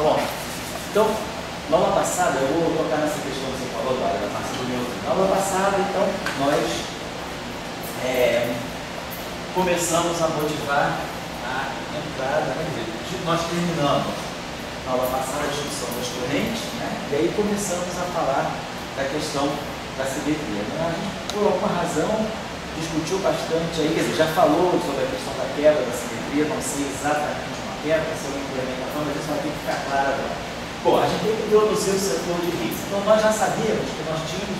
bom? Então, na aula passada, eu vou tocar nessa questão que você falou, da massa do meu. Na aula passada, então, nós começamos a motivar a entrada, nós terminamos na aula passada a discussão das correntes, né? E aí começamos a falar da questão da simetria. A gente, por alguma razão, discutiu bastante aí, quer dizer, já falou sobre a questão da quebra da simetria, não sei exatamente uma quebra, se é uma implementação, mas isso vai ter que ficar claro agora. Bom, a gente tem que introduzir o setor de Higgs. Então nós já sabíamos que nós tínhamos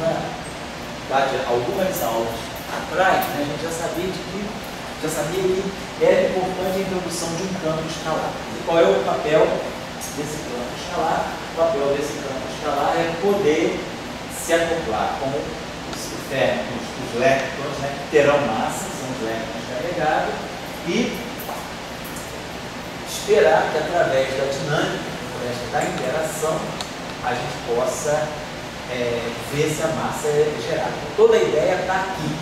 algumas aulas atrás, né, a gente já sabia que era importante a introdução de um campo escalar. E qual é o papel desse campo escalar? O papel desse campo escalar é poder se acoplar com os elétrons, né, que terão massa, são os elétrons carregados, e esperar que através da dinâmica, da interação, a gente possa ver se a massa é gerada. Toda a ideia está aqui.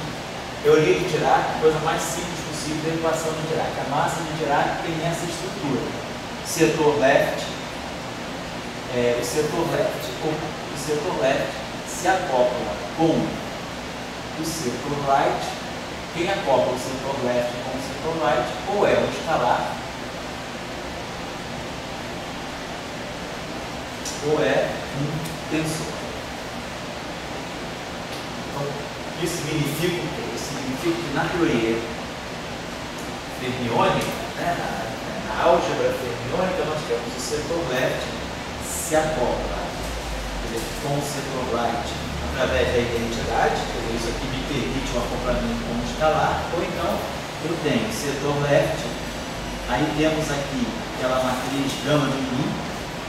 Teoria de Dirac, a coisa mais simples possível da equação de Dirac. A massa de Dirac tem essa estrutura. Setor left, o setor left se acopla com o setor right. Quem acopla o setor left com o setor right ou é um escalar ou é um tensor. Então, isso significa o quê? Isso significa que na teoria fermiônica, né, na álgebra fermiônica, nós temos o setor left se acopla com o setor right através da identidade, quer dizer, isso aqui me permite um acoplamento com um escalar, ou então eu tenho setor left, aí temos aqui aquela matriz gama de μ,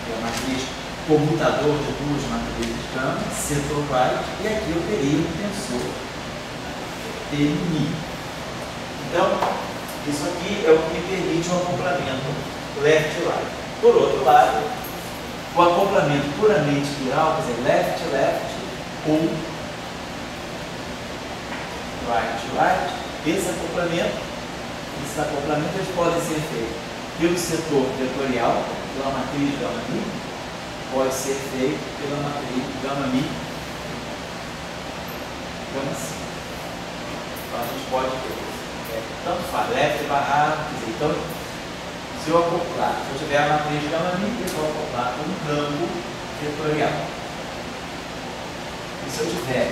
que é a matriz comutador de duas matrizes gama, setor right, e aqui eu teria um tensor Tμ. Então, isso aqui é o que me permite um acoplamento left-right. Por outro lado, o acoplamento puramente plural, quer dizer, left-left ou right-right, esses acoplamentos eles podem ser feitos pelo setor vetorial, pela matriz gama-μ, pode ser feito pela matriz gama-μ, gama-c. Então a gente pode ter, tanto faz, left barrado, quer dizer, então, se eu acoplar, se eu tiver a matriz gama-μ, eu vou acoplar com um campo vetorial. E se eu tiver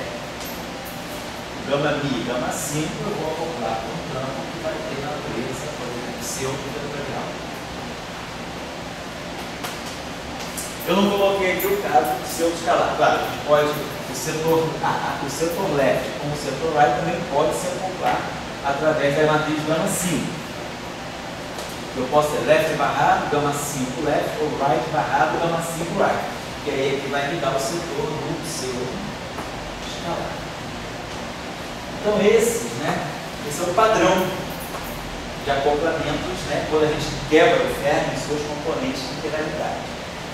gama-μ e gama-5, eu vou acoplar com um campo que vai ter natureza, por exemplo, pseudo-vetorial. Eu não coloquei aqui o caso do seu escalar. Claro, a gente pode, o setor left com o setor right também pode se acoplar através da matriz gama-5. Eu posso ter left barrado, gama-5 left, ou right barrado, gama-5 right. Que aí é que vai me dar o setor do seu escalar. Então esse é o padrão de acoplamentos, né, quando a gente quebra o Fermi em seus componentes de integralidade.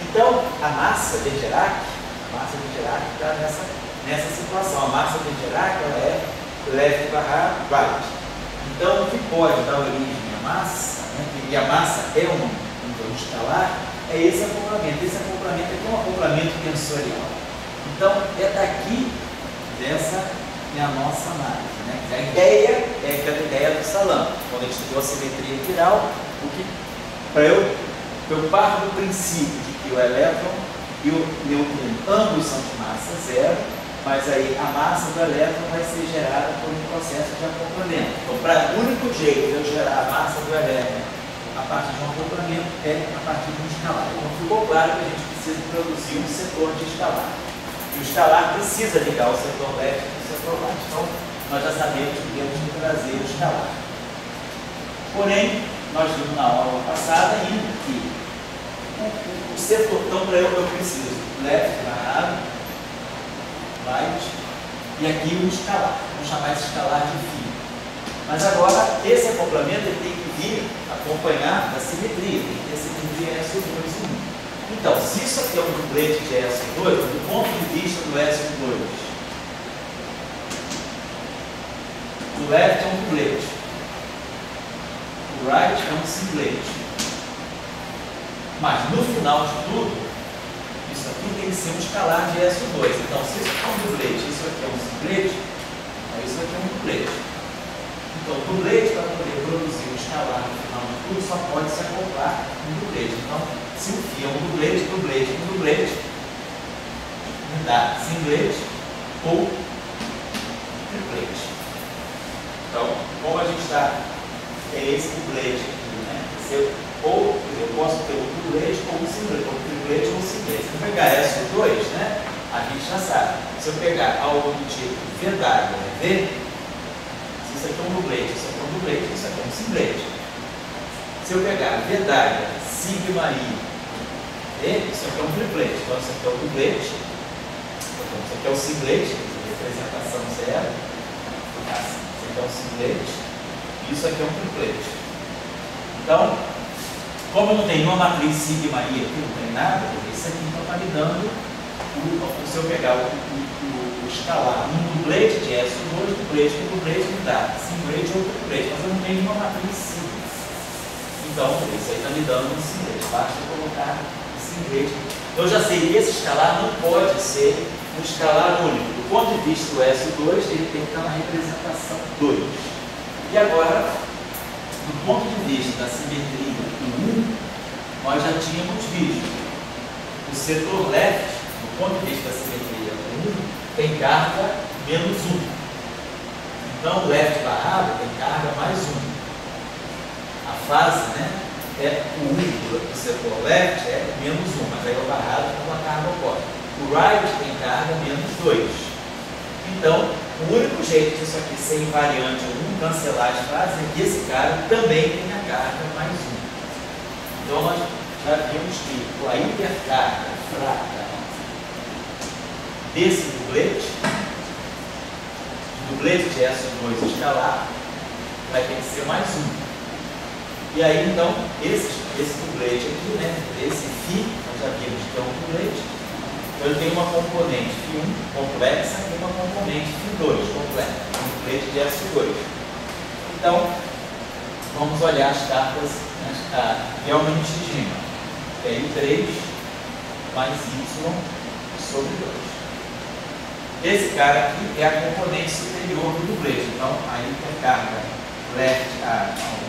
Então, a massa de Dirac está nessa situação. A massa de Dirac ela é left barra right. Então, o que pode dar origem à massa, né, e a massa é um escalar, é esse acoplamento. Esse acoplamento aqui é um acoplamento tensorial. Então, é daqui dessa é a nossa análise. Né? A ideia é aquela ideia do Salão. Quando a gente estudou a simetria viral, eu parto do princípio de que o elétron e o neutrino ambos são de massa zero, mas aí a massa do elétron vai ser gerada por um processo de acoplamento. Então, o único jeito de eu gerar a massa do elétron a partir de um acoplamento é a partir de um escalar. Então, ficou claro que a gente precisa introduzir um setor de escalar. E o escalar precisa ligar o setor left com o setor right. Então, nós já sabemos que temos que trazer o escalar. Porém, nós vimos na aula passada ainda que o setor, então para eu preciso left barrado, right, e aqui um escalar. Vamos chamar esse escalar de φ. Mas agora, esse acoplamento ele tem que vir acompanhar da simetria. Tem que ter simetria SO2 e 1. Então, se isso aqui é um duplete de SO2, do ponto de vista do SO2, o left é um duplete, o right é um simplete. Mas no final de tudo, isso aqui tem que ser um escalar de SO2. Então, se isso aqui é um dublete, isso aqui é um simplete, então isso aqui é um dublete. Então, o dublete, para poder produzir um escalar no final de tudo, só pode se acoplar um dublete. Então, se o φ é um dublete, dublete, um dublete, me dá simplete ou triplete. Então, como a gente está, tem esse dublete aqui, né? Ou eu posso ter um dublete ou um simplete, ou triplete ou simplete. Se eu pegar SO2, né? A gente já sabe. Se eu pegar algo do tipo V d'água, V, se isso aqui é um dublete, isso aqui é um dublete, isso aqui é um simplete. Se eu pegar V d'água, sigma I, isso aqui é um triplete. Então, isso aqui é o dublete, então, isso aqui é o simplete, representação zero. Isso aqui é um simplete, isso aqui é um triplete. Então, como eu não tenho nenhuma matriz sigma I aqui, não tem nada, isso aqui então está me dando, se eu pegar o escalar, um dublete de SO2, dublete me dá simplete ou triplete, mas eu não tenho nenhuma matriz sigma. Então, isso aí está me dando um simplete, basta eu colocar simplete. Eu já sei que esse escalar não pode ser um escalar único. Do ponto de vista do SO2, ele tem que estar na representação 2. E agora, do ponto de vista da simetria do 1, nós já tínhamos visto. O setor left, do ponto de vista da simetria do 1, tem carga menos 1. Então, o left barrado tem carga mais 1. A fase, né, é o 1 do setor left é menos 1, mas aí o barrado tem uma carga oposta. O right tem carga menos 2. Então, o único jeito disso aqui ser invariante ou 1 cancelar as frases é que esse cara também tem a carga mais 1. Então, nós já vimos que a intercarga fraca desse dublete de SO2 escalar, vai ter que ser mais 1. E aí, então, esse dublete aqui, né, esse φ, nós já vimos que é um dublete, então ele tem uma componente φ1 complexa e uma componente φ2 complexa, um dublete de SO2. Então, vamos olhar as cartas, né, Bellman e Shijima. Tem 3 mais y sobre 2. Esse cara aqui é a componente superior do dublete. Então, a intercarga left,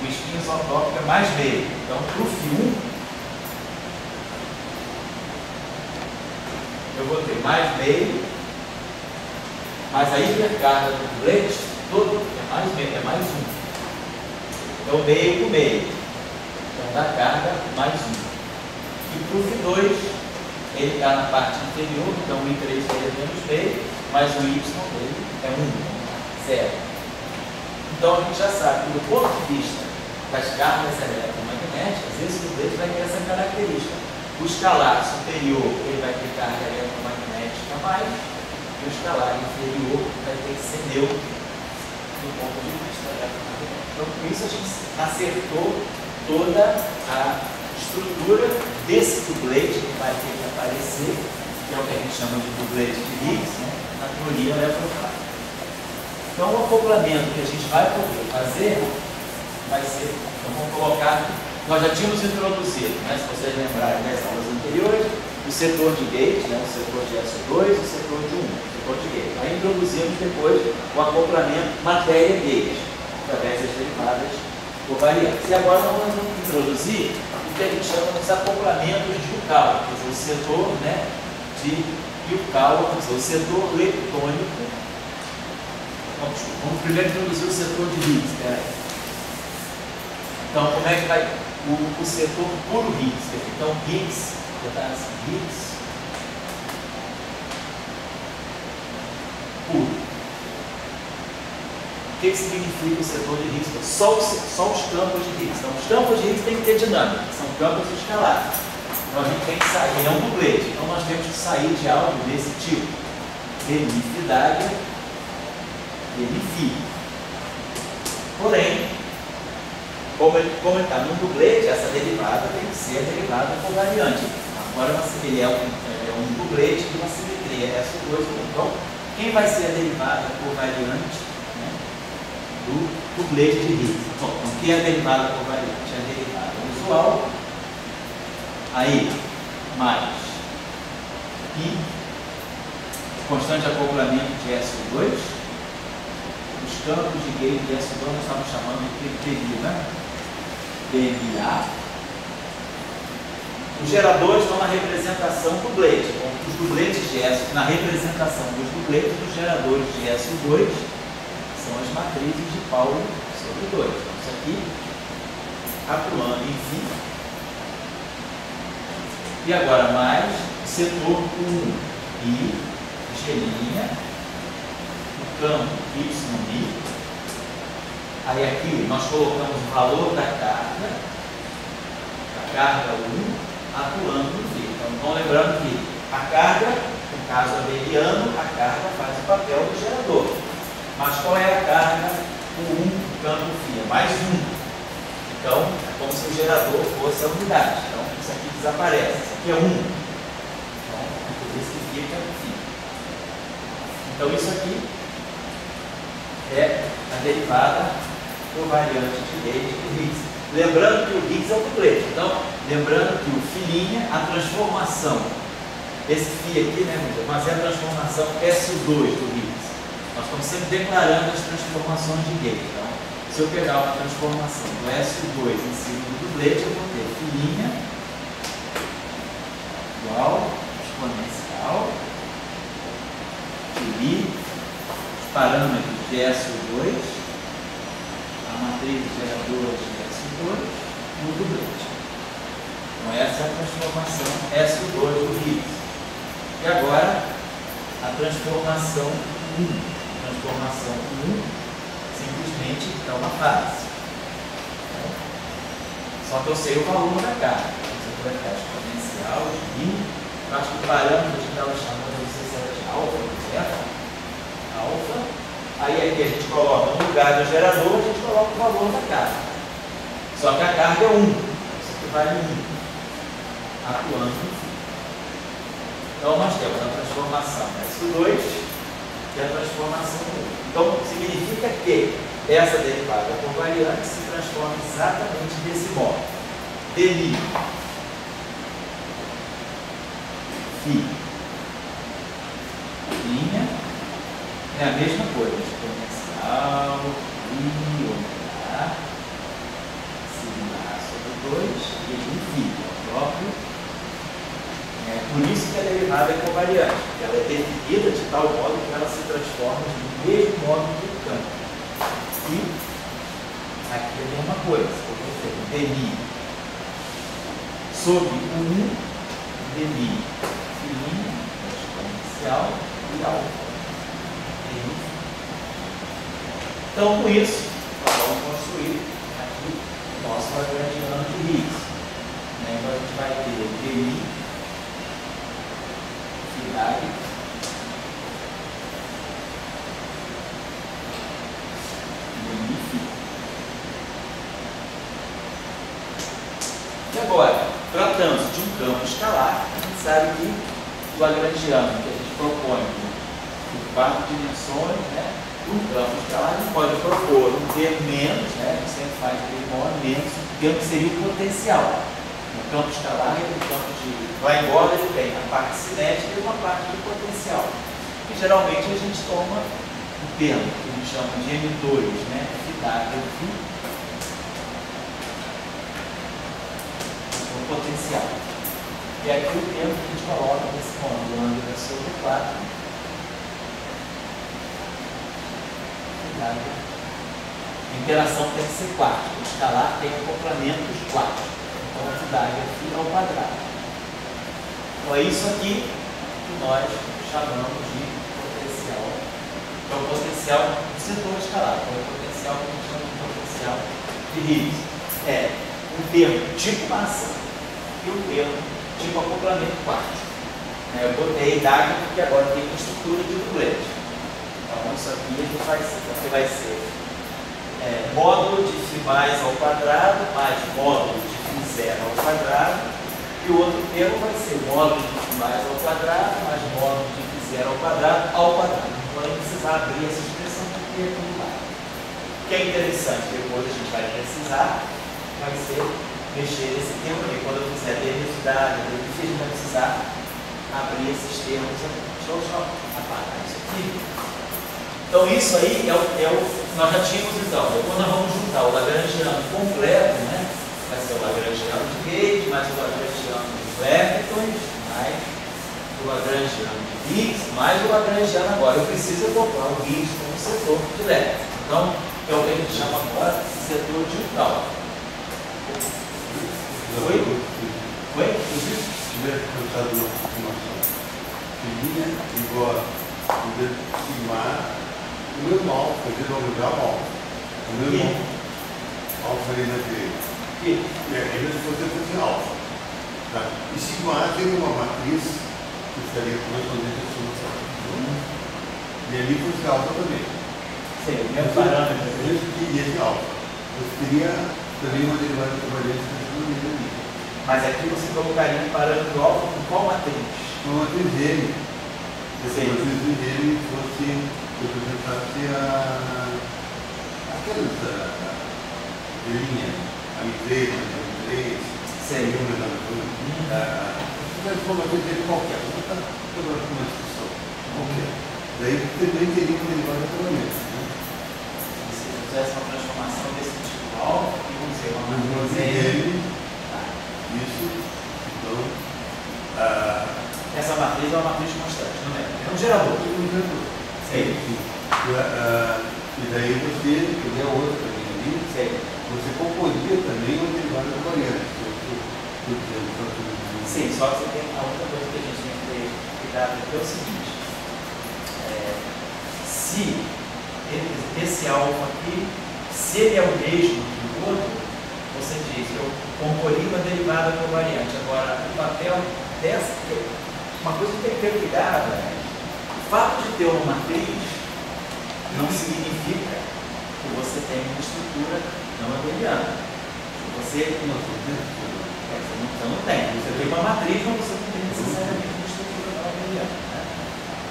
o espinho isotópico é mais meio. Então, para o φ1, eu vou ter mais meio, mas a intercarga do dublete todo é mais meio, é mais 1. Então, meio com meio. Então, dá carga mais 1. E para o φ2, ele está na parte inferior, então o I3 dele é menos meio, mas o Y dele é 1, 0. Então, a gente já sabe que, do ponto de vista das cargas eletromagnéticas, esse dublete vai ter essa característica. O escalar superior ele vai ter carga eletromagnética mais, e o escalar inferior vai ter que ser neutro do ponto de vista eletromagnético. Então, com isso a gente acertou toda a estrutura desse dublete que vai ter que aparecer, que é o que a gente chama de dublete de Higgs, né, na teoria eletrofrágil. Então, o acoplamento que a gente vai poder fazer vai ser, então vamos colocar, nós já tínhamos introduzido, né, se vocês lembrarem das aulas anteriores, o setor de gate, né, o setor de SO2 e o setor de 1, o setor de gate. Aí introduzimos depois o acoplamento matéria-gate, através das derivadas covariantes. E agora nós vamos introduzir o que a gente chama dos acoplamentos de Yukawa, quer dizer, o setor, né, de Yukawa, quer dizer, o setor leptônico. Vamos primeiro introduzir o setor de Higgs. Então, como é que vai o setor puro Higgs? Então, Higgs, Higgs puro. O que significa o setor de Higgs? Só os campos de Higgs. Então, os campos de Higgs têm que ter dinâmica, são campos escalares. Então, a gente tem que sair, ele é um dublete. Então, nós temos que sair de algo desse tipo. Remifidade, Φ. Porém, como ele está num dublete, essa derivada tem que ser a derivada covariante. Agora ele é um dublete de uma simetria SO2. Então, quem vai ser a derivada covariante, né, do dublete de Higgs? Bom, então, o que é a derivada covariante? É a derivada usual Aí, mais I, constante de acoplamento de SO2, os campos de gate de SO2 nós estamos chamando de PDI, né? PDA. Os geradores estão na representação do dublete. Os dubletes de SO2, na representação dos dubletes dos geradores de SO2, são as matrizes de Pauli sobre 2. Então, isso aqui, calculando em φ. E agora mais o setor 1 I, G', o campo YI. Aí aqui nós colocamos o valor da carga 1, atuando no φ. Então, lembrando que a carga, no caso abeliano, a carga faz o papel do gerador. Mas qual é a carga? O 1 do campo φ, é mais 1. Então, é como se o gerador fosse a unidade. Então, isso aqui desaparece. Isso aqui é 1. Então, é por isso que fica φ. Então, isso aqui é a derivada covariante de Gauge do Higgs. Lembrando que o Higgs é o dublete. Então, lembrando que o φ', a transformação, esse φ aqui, né, mas é a transformação SO2 do Higgs. Nós estamos sempre declarando as transformações de Gauge. Então, se eu pegar uma transformação do SO2 em cima do dublete, eu vou ter φ' igual exponencial de I, os parâmetros de SO2, a matriz geradora de SO2 no dublete. Então, essa é a transformação SO2 do Higgs. E agora, a transformação 1. Transformação 1 simplesmente é uma fase. Só que eu sei o valor da carga. Então, você vai ficar exponencial de I. Eu acho que o parâmetro que estava chamando, não sei se era de alfa, certo? Alfa. Aí aqui a gente coloca no lugar do gerador, a gente coloca o valor da carga. Só que a carga é 1. Isso aqui vale 1. Atuando no φ. Então nós temos a transformação SO2 e a transformação 1. Então significa que essa derivada covariante se transforma exatamente desse modo. dμ φ linha é a mesma coisa, exponencial I ômega sigma A sobre 2 e φ, é o próprio. É por isso que a derivada é covariante, porque ela é definida de tal modo que ela se transforma do mesmo modo que o campo. E aqui é a mesma coisa, eu vou ter dμ sobre 1 dμ φ exponencial e alfa. Então, com isso, nós vamos construir aqui o nosso lagrangiano de Higgs. Então, a gente vai ter dμ phi dμ φ. E agora, tratando-se de um campo escalar, a gente sabe que o lagrangiano que a gente propõe por 4 dimensões, né? Um campo escalar não pode propor um termo menos, né? A gente sempre faz um termo maior menos, um termo que seria o potencial. No campo escalar, no campo de lá em borda, ele tem a parte cinética e uma parte de potencial. E geralmente a gente toma um termo que a gente chama de M2, né? Φ, o potencial. E aqui o termo que a gente coloca nesse módulo, ângulo sobre 4. A interação tem que ser 4. O escalar tem acoplamentos 4. Então a unidade é φ ao quadrado. Então é isso aqui que nós chamamos de potencial. É o potencial do setor escalar. É o potencial que a gente chama de potencial de Higgs. É um termo tipo massa e um termo tipo acoplamento 4. Eu botei W porque agora tem uma estrutura de dublete. Então, isso aqui vai ser módulo de φ mais ao quadrado mais módulo de φ0 ao quadrado, e o outro termo vai ser módulo de φ mais ao quadrado mais módulo de φ0 ao quadrado. Então, a gente precisa abrir essa expressão porque é tudo lá. O que é interessante, depois a gente vai precisar, vai ser mexer nesse termo aqui. Quando eu fizer derivação quantidade, enfim, a gente vai precisar abrir esses termos aqui. Deixa eu apagar isso aqui. Então isso aí nós já tínhamos então, depois nós vamos juntar o lagrangiano completo, né? Vai ser o lagrangiano de Gauge, mais o lagrangiano de Clapeyron, mais o lagrangiano de Higgs, mais o lagrangiano agora. Eu preciso colocar o Higgs como setor direto. Então, é o que a gente chama agora de setor digital. Foi? Se tivesse pensado na aproximação, seria igual a sigma o mesmo alfa, denominal alfa. O mesmo alfa ali na direita. E ainda se você fosse alfa. Tá? E sigma A tem uma matriz que estaria correspondente à solução. E ali fosse alfa também. Sim, o mesmo parâmetro. E esse alfa. Você teria também uma derivada de covariância ali. Mas aqui você colocaria um parâmetro alfa com qual matriz? Uma matriz M. Se a Sim. matriz M fosse representasse aquelas linhas, a M3, a M3, Sim. uma matriz M qualquer, não está toda uma instrução qualquer. Daí também teria uma derivada de covariância. Se você fizesse uma transformação desse tipo alfa, que vamos dizer, uma matriz M. M. Isso, então. Essa matriz é uma matriz constante, não é? É um gerador. Sim. E daí você, que é outra também ali, você comporia também uma derivada de covariância. Sim, só que você tem a outra coisa que a gente tem que ter cuidado aqui é o seguinte. Se esse alfa aqui, se ele é o mesmo que o outro, você diz, eu comporia uma derivada covariante. Agora, o papel dessa, uma coisa que tem que ter cuidado é o fato de ter uma matriz não significa que você tem uma estrutura não abeliana. Você não tem. Você tem uma matriz, mas você não tem necessariamente uma estrutura não abeliana. Né?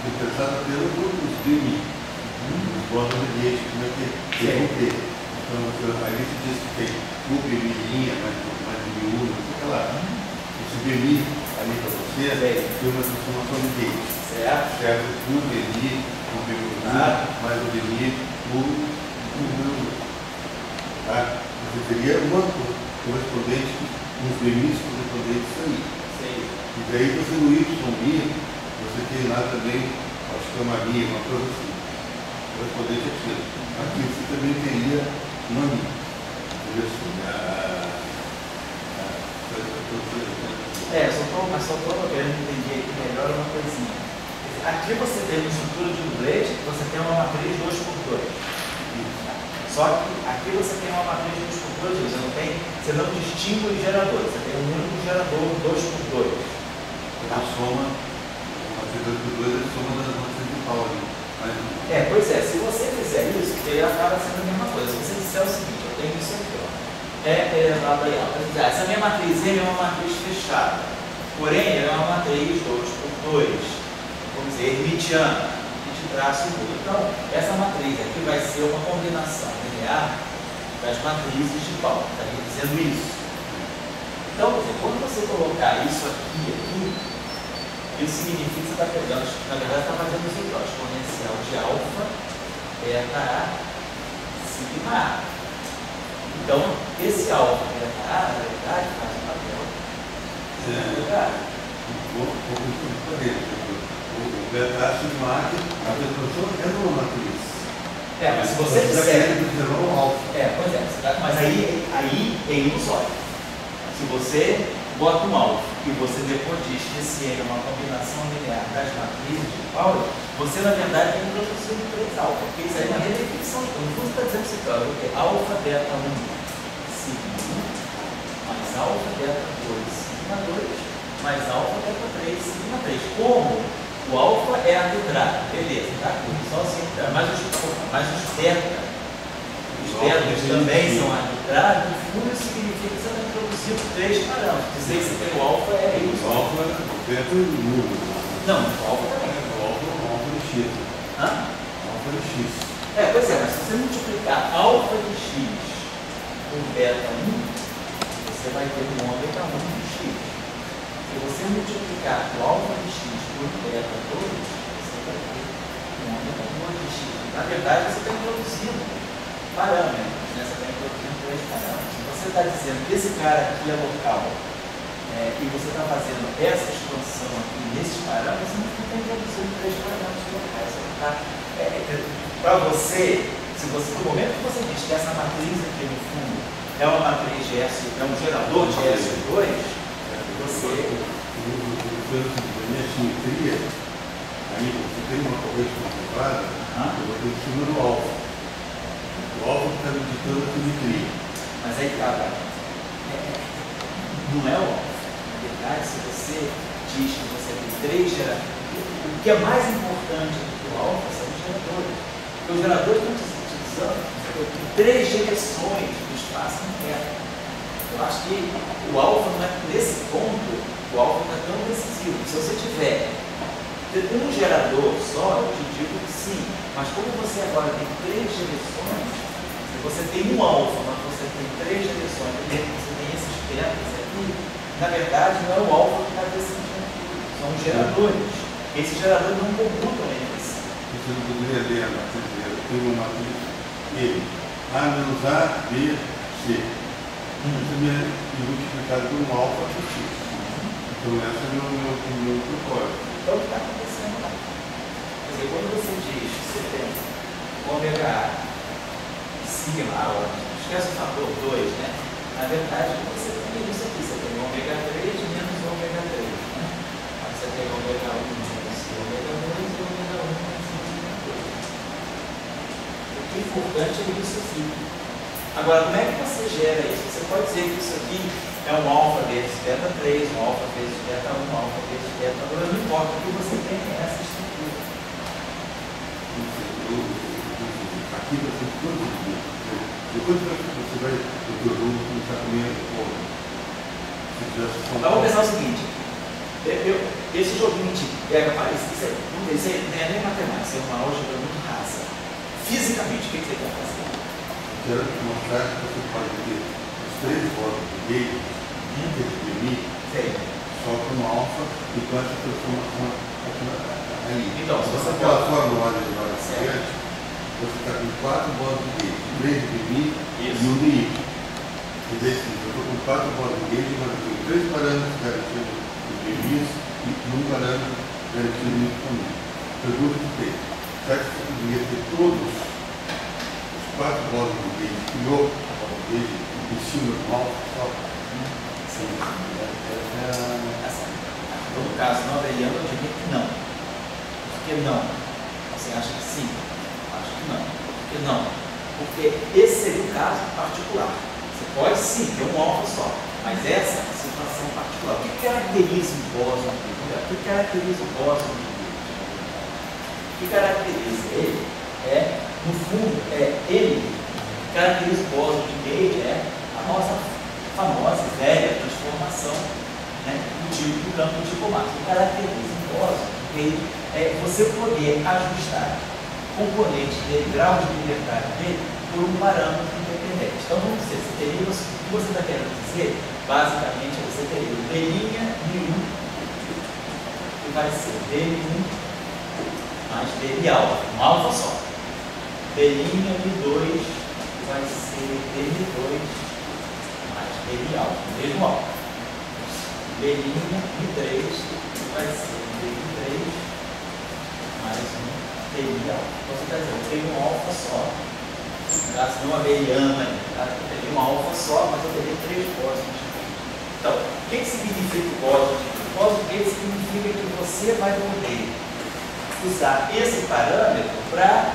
Interessado pelo os BMI, os bônus de como é que tem que ter. Então, aí você diz que tem o BMI, mais BMI1, não sei o que lá. Esse BMI ali para você tem uma transformação de gauge. Certo? O BMI, o BMI1, mais o BMI, o número. Tá? Você teria uma correspondente, uns BMIs correspondentes aí. E daí você no YI, você tem lá também, acho que é uma linha, uma coisa assim, correspondente àquilo. Aqui você também teria uma linha. Só estou querendo entender aqui melhor uma coisinha. Aqui você tem uma estrutura de Blade, você tem uma matriz 2x2. Só que aqui você tem uma matriz 2x2, você não distingue os geradores, você tem um único gerador 2x2. A soma, a matriz 2x2 é a soma das matriz de Pauli. Pois é, se você fizer isso, ele acaba sendo a mesma coisa. Se você disser o seguinte, eu tenho isso aqui, ó. Elevado aí, ó. Essa minha matriz M é uma matriz fechada, porém ela é uma matriz 2x2, vamos dizer, hermitiana, de traço duro. Então, essa matriz aqui vai ser uma combinação linear das matrizes de Pauli, está dizendo isso. Então, quando você colocar isso aqui, isso significa que você está pegando, na verdade, está fazendo o seguinte, exponencial de alfa, beta A, sigma A. Então, esse alfa, beta A, na verdade, faz o papel. O beta A, sigma A, a resolução é numa matriz. Mas se você disser... Pois é, mas aí é ilusório. Se você bota um alfa e você depois diz que esse é uma combinação linear das matrizes de Pauli, você na verdade tem introduzido 3 alfa, porque isso aí é uma redefinição. No fundo está dizendo assim, porque alfa beta 1 sigma 1 mais alfa beta 2 sigma 2 mais alfa beta 3 sigma 3. Como o alfa é a quadrada, beleza, tá? Só assim, mas os beta. Os betas também são arbitrados, no fundo isso significa que você está introduzindo 3 parâmetros. Dizer que você tem o alfa é isso. O alfa é o beta e o número. Não, o alfa também. O alfa de x. Alfa de x. Pois é, mas se você multiplicar alfa de x por beta 1, você vai ter um ômega 1 de x. multiplicar o alfa de x por beta 2, você vai ter um ômega 2 de x. Na verdade, você está introduzindo parâmetros, né? Você está introduzindo 3 parâmetros. Se você está dizendo que esse cara aqui é local e você está fazendo essa expansão aqui nesses parâmetros, você não está introduzindo 3 parâmetros locais. Para você, no momento que você diz que essa matriz aqui no fundo é uma matriz de S, é um gerador de S2, você... Na minha simetria, aí você tem uma corrente contemplada, eu vou ter em cima do alfa. O alfa está meditando a simetria. Mas aí, cara, não é o alfa. Na verdade, se você diz que você tem 3 geradores, o que é mais importante do que o alfa são os geradores. Porque os geradores estão utilizando 3 direções do espaço interno. Eu acho que o alfa não é, nesse ponto, o alfa não é tão decisivo. Se você tiver um gerador só, eu te digo que sim. Mas como você agora tem 3 direções, se você tem um alfa, mas você tem 3 direções, e dentro você tem esses betas aqui, na verdade não é o alfa que está decidindo tudo, são os geradores. Esses geradores não computam entre si. Você não poderia ler a matriz dela. Tem uma matriz E, A menos A, B, C. Isso é multiplicado por um alfa por x. Então esse é o meu propósito. Então o que está acontecendo lá? Quer dizer, quando você diz que você tem ômega A, sigma A, esquece o fator 2, né? Na verdade, você tem isso aqui. Você tem ômega 3 menos ômega 3. Né? Aí você tem ômega 1 menos ômega 2 e ômega 1 menos ômega 2. O que é importante é isso aqui. Agora, como é que você gera isso? Você pode dizer que isso aqui é um alfa vezes beta 3, um alfa vezes beta 1, um alfa vezes beta 2, não importa, o que você tem é essa estrutura. Aqui você todo dia. Depois você vai no teu aluno começar a comer fome. Vamos pensar o seguinte, esse joguinho de pega, isso não é nem matemática, isso é uma álgebra muito rasa. Fisicamente, o que você quer fazer? Quero mostrar que você pode ter os 3 votos de gay, que só com alfa e com essa transformação aí. Então, se você aquela fórmula de agora adiante, você está com 4 votos de gay, 3 de mi e 1 de y. E desse, eu estou com 4 votos de gay, mas eu tenho 3 parâmetros garantindo os geminhos e 1 parâmetro garantindo o y também. Pergunta que tem. Será que você poderia ter todos 4 bolas de gay, criou a bola de gay em cima do alfa só? Sim. No caso não abeliano, eu diria que não. Por que não? Você acha que sim? Acho que não. Por que não? Porque esse seria o caso particular. Você pode sim ter um alfa só, mas essa é a situação particular. O que caracteriza o bóson aqui? O que caracteriza o bóson aqui? O que caracteriza ele no fundo, ele caracteriza o bóson de Gage, a nossa famosa e velha transformação, né, do campo de Comato. O que caracteriza o bóson é você poder ajustar componentes dele, grau de liberdade dele, por um parâmetro independente. Então, vamos dizer, o que você está querendo dizer, basicamente, você teria o D' Mi1, que vai ser D1 mais D alfa, um alfa só. D' Mi2 vai ser D2 mais D alfa, mesmo alfa. D' Mi3 vai ser D3 mais um D alfa. Então você está dizendo, eu tenho um alfa só. No caso, não abeliano ainda, tá? Eu teria um alfa só, mas eu teria 3 bósons. Então, o que significa o bóson? O bóson significa que você vai poder usar esse parâmetro para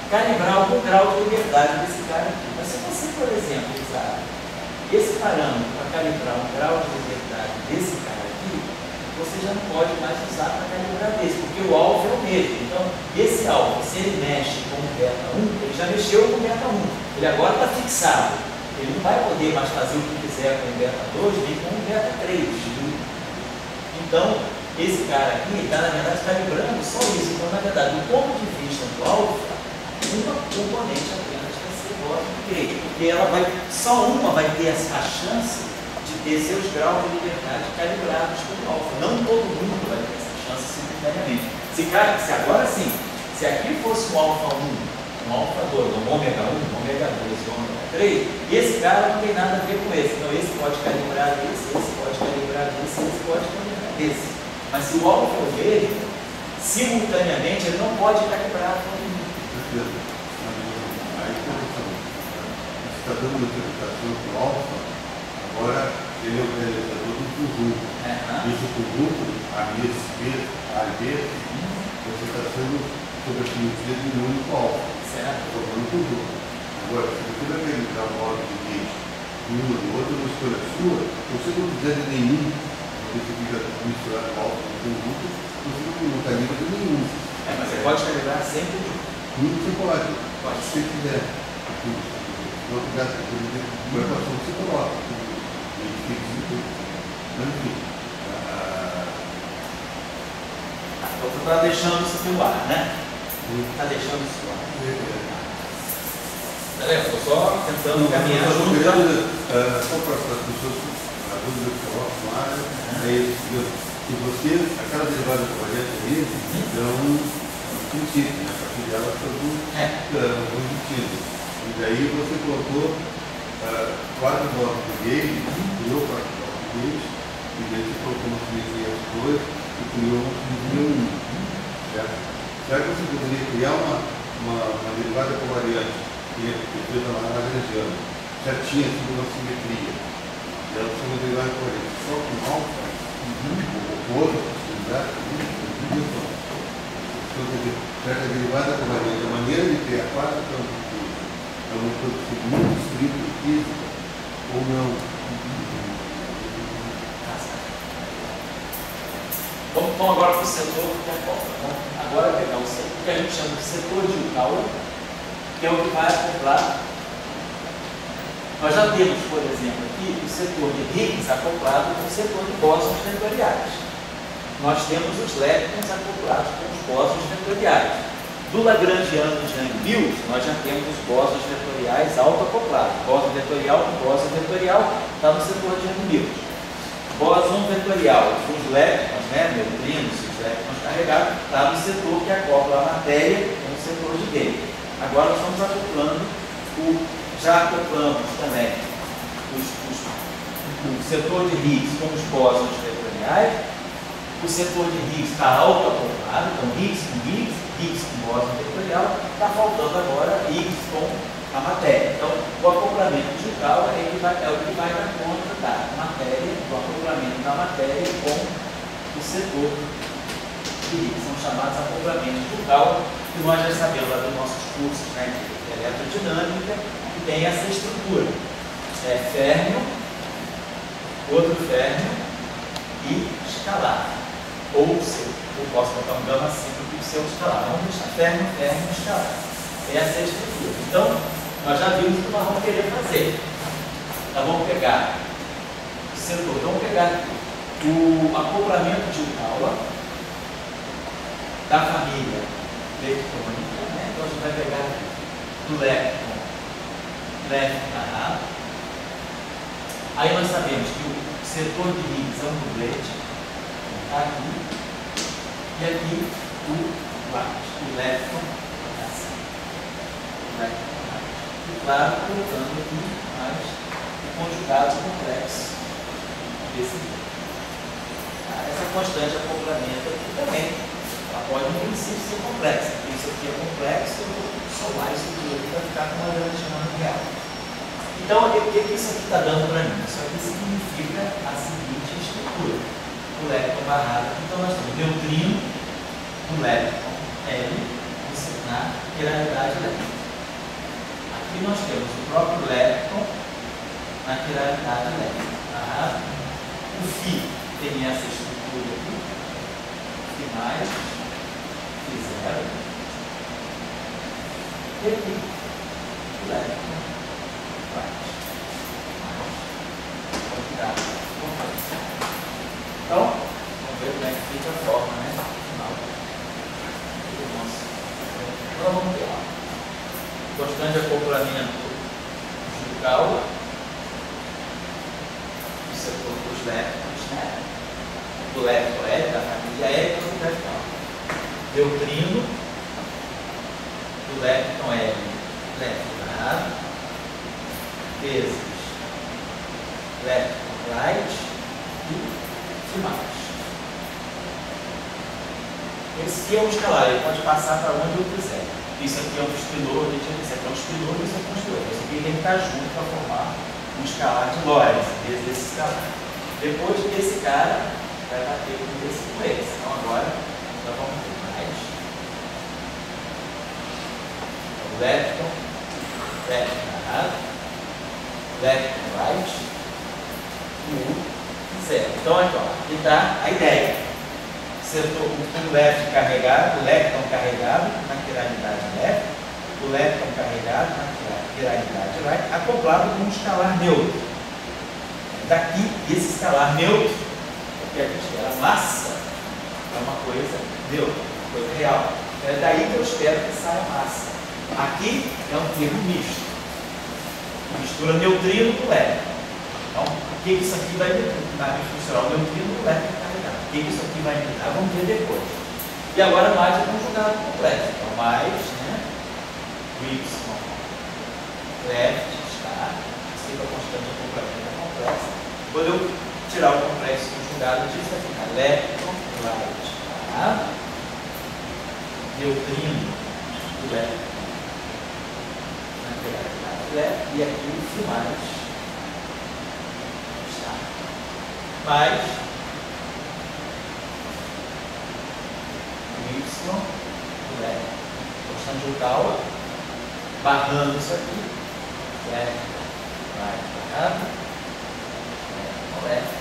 calibrar algum grau de liberdade desse cara aqui. Mas se você, por exemplo, usar esse parâmetro para calibrar um grau de liberdade desse cara aqui, você já não pode mais usar para calibrar desse, porque o alfa é o mesmo. Então, esse alfa, se ele mexe com o beta 1, ele já mexeu com o beta 1. Ele agora está fixado. Ele não vai poder mais fazer o que quiser com o beta 2 nem com o beta 3. Então, esse cara aqui está, na verdade, calibrando só isso. Então, na verdade, do ponto de vista do alfa, uma componente apenas vai ser bóson de Gage, porque só uma vai ter a chance de ter seus graus de liberdade calibrados como alfa. Não todo mundo vai ter essa chance simultaneamente. Se agora sim, se aqui fosse um alfa 1, um alfa 2, um ômega 1, um ômega 2, um ômega 3, esse cara não tem nada a ver com esse. Então esse pode calibrar esse pode calibrar esse pode calibrar esse. Mas se o alfa eu vejo, simultaneamente ele não pode calibrar todo mundo. Aí, você está dando uma interpretação para o alfa, agora ele é o realizador do conjunto. Esse conjunto, A, B, A e B, você está sendo submetido de um único alfa. Certo. Formando um conjunto. Agora, se você vai calibrar o modo de gate de um e outro, uma escolha sua, se você não fizer de nenhum, você fica misturado o alfa no conjunto, você não calibra de nenhum. Mas você pode calibrar sempre de um. Você pode. Pode. Se você quiser. Não obrigado por dizer uma equação que você coloca. Mas enfim. Então você está deixando isso no ar, né? Está deixando isso no ar. Estou só tentando caminhar junto. Só para as pessoas, a dúvida que colocam lá, é que você, a cada derivada de variante aí, é um princípio, né? A partir dela todo conjuntivo. E daí você colocou 4 blocos de gauge, criou 4 blocos de gauge, e daí você colocou uma simetria as coisas e criou uma simetria 1. Certo? Será que você poderia criar uma derivada covariante que fez a Lagrangiana, certinha, tipo uma simetria? E ela foi uma derivada covariante só com alfa, ou outra possibilidade, então, quer dizer, certa derivada covariante, a maneira de criar 4 campos é uma coisa muito estrita e física, ou não? Vamos agora para o setor que é agora pegar o setor que a gente chama de setor de Yukawa, que é o que vai acoplar. Nós já temos, por exemplo, aqui o setor de Higgs acoplado com o setor de bósons vetoriais. Nós temos os leptons acoplados com os bósons vetoriais. Do Lagrangiano de Young-Mills, nós já temos os bósons vetoriais autoacoplados. Bóson vetorial com bóson vetorial está no setor de Young-Mills. Bóson vetorial com os leptons, neutrinos, os leptons carregados, está no setor que acopla a matéria com o setor de Gauge. Agora nós estamos acoplando, já acoplamos também o setor de Higgs com os bósons vetoriais. O setor de Higgs está autoacoplado, então Higgs com Higgs, Higgs com bóson vetorial, está faltando agora Higgs com a matéria. Então, o acoplamento digital é o que vai dar conta da matéria, do acoplamento da matéria com o setor de Higgs. São chamados acoplamentos digital, que nós já sabemos lá dos nossos cursos, né, de eletrodinâmica, que tem essa estrutura. Férmio, outro férmio e escalar. Ou eu posso botar um gama simples do seu escalar. Vamos deixar férmio, escalar. Essa é a estrutura. Então, nós já vimos o que nós vamos querer fazer. Nós vamos pegar o setor, vamos pegar o acoplamento de aula da família leptônica, né? Então a gente vai pegar do lepton narrado. Aí nós sabemos que o setor de Higgs é um dublete. Aqui e aqui o lepton assim. E claro, colocando aqui mais o conjugado complexo desse nível. Essa constante de acoplamento aqui também, ela pode no princípio ser complexa. Isso aqui é complexo, eu vou somar isso aqui para ficar com uma Lagrangiana real. Então, o que isso aqui está dando para mim? Isso aqui significa a seguinte estrutura. O lepton barrado. Então nós temos neutrino do lepton L na quiralidade lepton. Aqui nós temos o próprio lepton na quiralidade lepton. O Φ tem essa estrutura aqui, Φ mais, Φ zero. E aqui o lepton mais. Então, vamos ver como é que fica a forma, né? Final do nosso. Então, vamos ver lá. Constante de acoplamento de Gaula, do setor do lepton L, da família L, do lepton. Neutrino do lepton L, leptonado, vezes lepton right e filmagem. Esse aqui é um escalar, ele pode passar para onde eu quiser. Isso aqui é um espilor, isso aqui é um espilor, isso aqui é um espilor. Isso aqui tem que estar junto para formar um escalar de Lorentz, desse escalar. Depois esse cara vai bater com esse. Então agora nós vamos ter mais lepton errado, lepton right e 0. Então aqui está a ideia. O lepton carregado, o lepton carregado na quiralidade left, o lepton carregado na quiralidade right, acoplado com um escalar neutro. Daqui, esse escalar neutro, porque a gente era massa, é uma coisa neutra, uma coisa real. É daí que eu espero que saia massa. Aqui é um termo misto. Mistura neutrino com lepton. Então, o que isso aqui vai misturar? O neutrino com o lepton carregado. O que isso aqui vai me dar? Vamos ver depois. E agora mais é conjugado complexo. Então, mais, né? O y left está, sempre a constante de complemento é complexa. Quando eu tirar o complexo conjugado disso, vai ficar lepton right está, neutrino do lepton na quiralidade left, e aqui o mais está. Mais y, constante de Gauss, barrando isso aqui, left, right, barrado, left,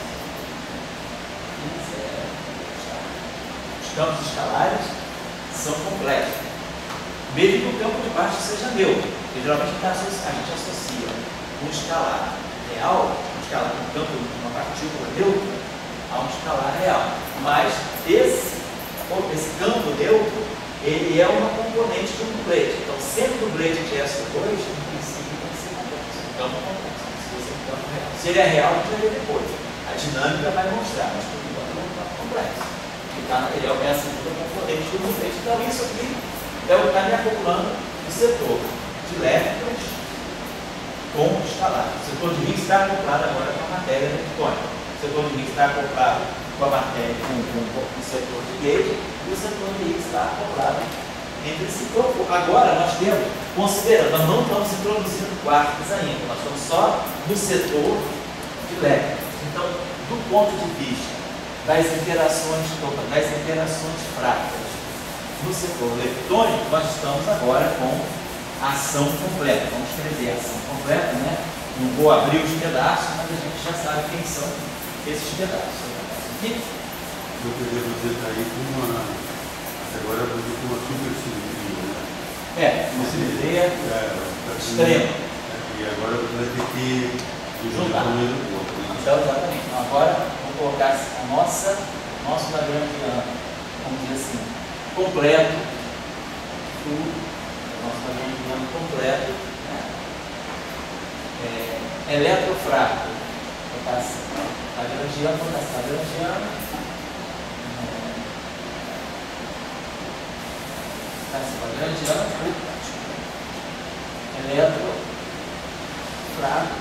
e 0, está. Os campos escalares são complexos, mesmo que o campo de baixo seja neutro, porque geralmente a gente associa um escalar real, um escalar com campo de uma partícula neutra, a um escalar real, mas esse campo neutro, ele é uma componente de um dublete. Então, sempre o dublete de SO2, no princípio, tem que ser complexo. Um campo complexo, se fosse um campo real. Se ele é real, a gente vai ver depois. A dinâmica vai mostrar, mas por enquanto ele é um campo complexo. Ele é a segunda componente do dublete. Então, isso aqui é o que está me acoplando o setor de leptons com o escalar. O setor de Higgs está acoplado agora com a matéria eletrônica. O setor de Higgs está acoplado com a matéria, com o setor de gauge, e o setor de Higgs está acoplado entre si. Então, agora nós temos, considerando, nós não estamos introduzindo quarks ainda, nós estamos só no setor de leptons. Então, do ponto de vista das interações fracas no setor leptônico, nós estamos agora com a ação completa. Vamos escrever a ação completa, né? Não vou abrir os pedaços, mas a gente já sabe quem são esses pedaços. Aqui. Eu queria dizer aí com uma. Agora eu vou dizer com uma super simetria, né? Uma simetria extrema. E agora você vai ter que juntar. Então, exatamente. Então, agora vamos colocar nosso lagrangiano, vamos dizer assim, completo. Nosso lagrangiano completo. Né? Eletrofraco. Lagrangiano, Lagrangiano, eletro, fraco,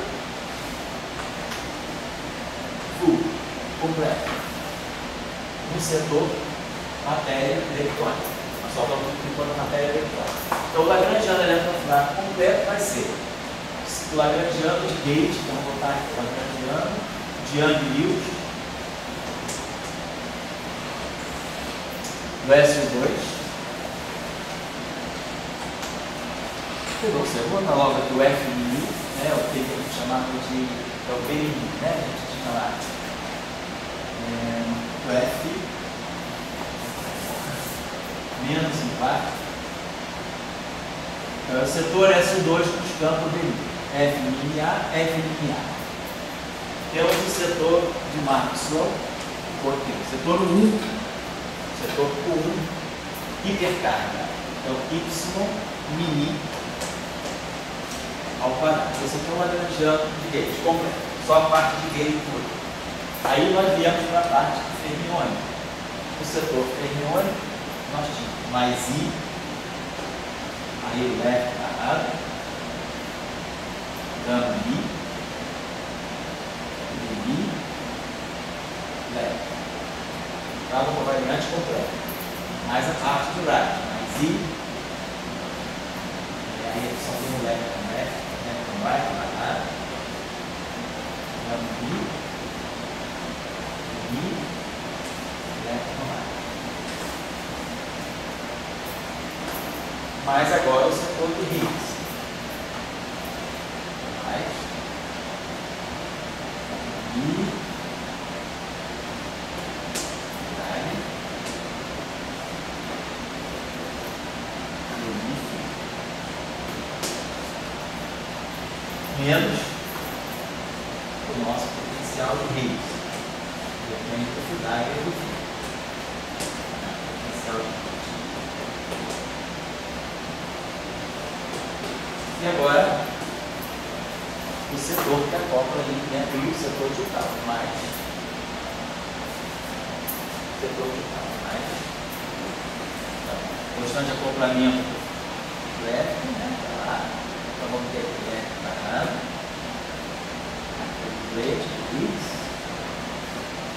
full, completo. No setor, matéria eletrônica. Nós só vamos enquanto matéria eletrônica. Então, o lagrangiano eletrofraco completo vai ser o lagrangiano de gauge, então vou botar aqui o lagrangiano de Young-Lewis do SO2. Você vou botar logo aqui o FMI, né, o que a gente chamava de o BMI, né, a gente tinha lá o F menos impacto. O setor SO2 nos campos BMI. FMA, FMA. Temos o setor de Maxwell, setor 1, setor 1, hipercarga. É o Y mini ao quadrado. Esse aqui é o lagrangiano de gauge completo, só a parte de gauge pura. Aí nós viemos para a parte de fermiônica. setor fermiônico, nós tínhamos mais I, aí o left parado, gama I, e I, left. Estava com a variante completa. Mais a parte do right, mais I, e aí só tem o left com left, left com right, parado, gama I, left com right. Mas agora o setor de Higgs. Mais. I. Drag. Menos o nosso potencial de Higgs. Depende da cidade do fio. Potencial de Higgs. E agora, o setor que acopla ali dentro do setor digital, mais setor digital, mais então, constante de acoplamento left, né? Tá lá. Então vamos ter aqui left parado, aqui o plate, Higgs,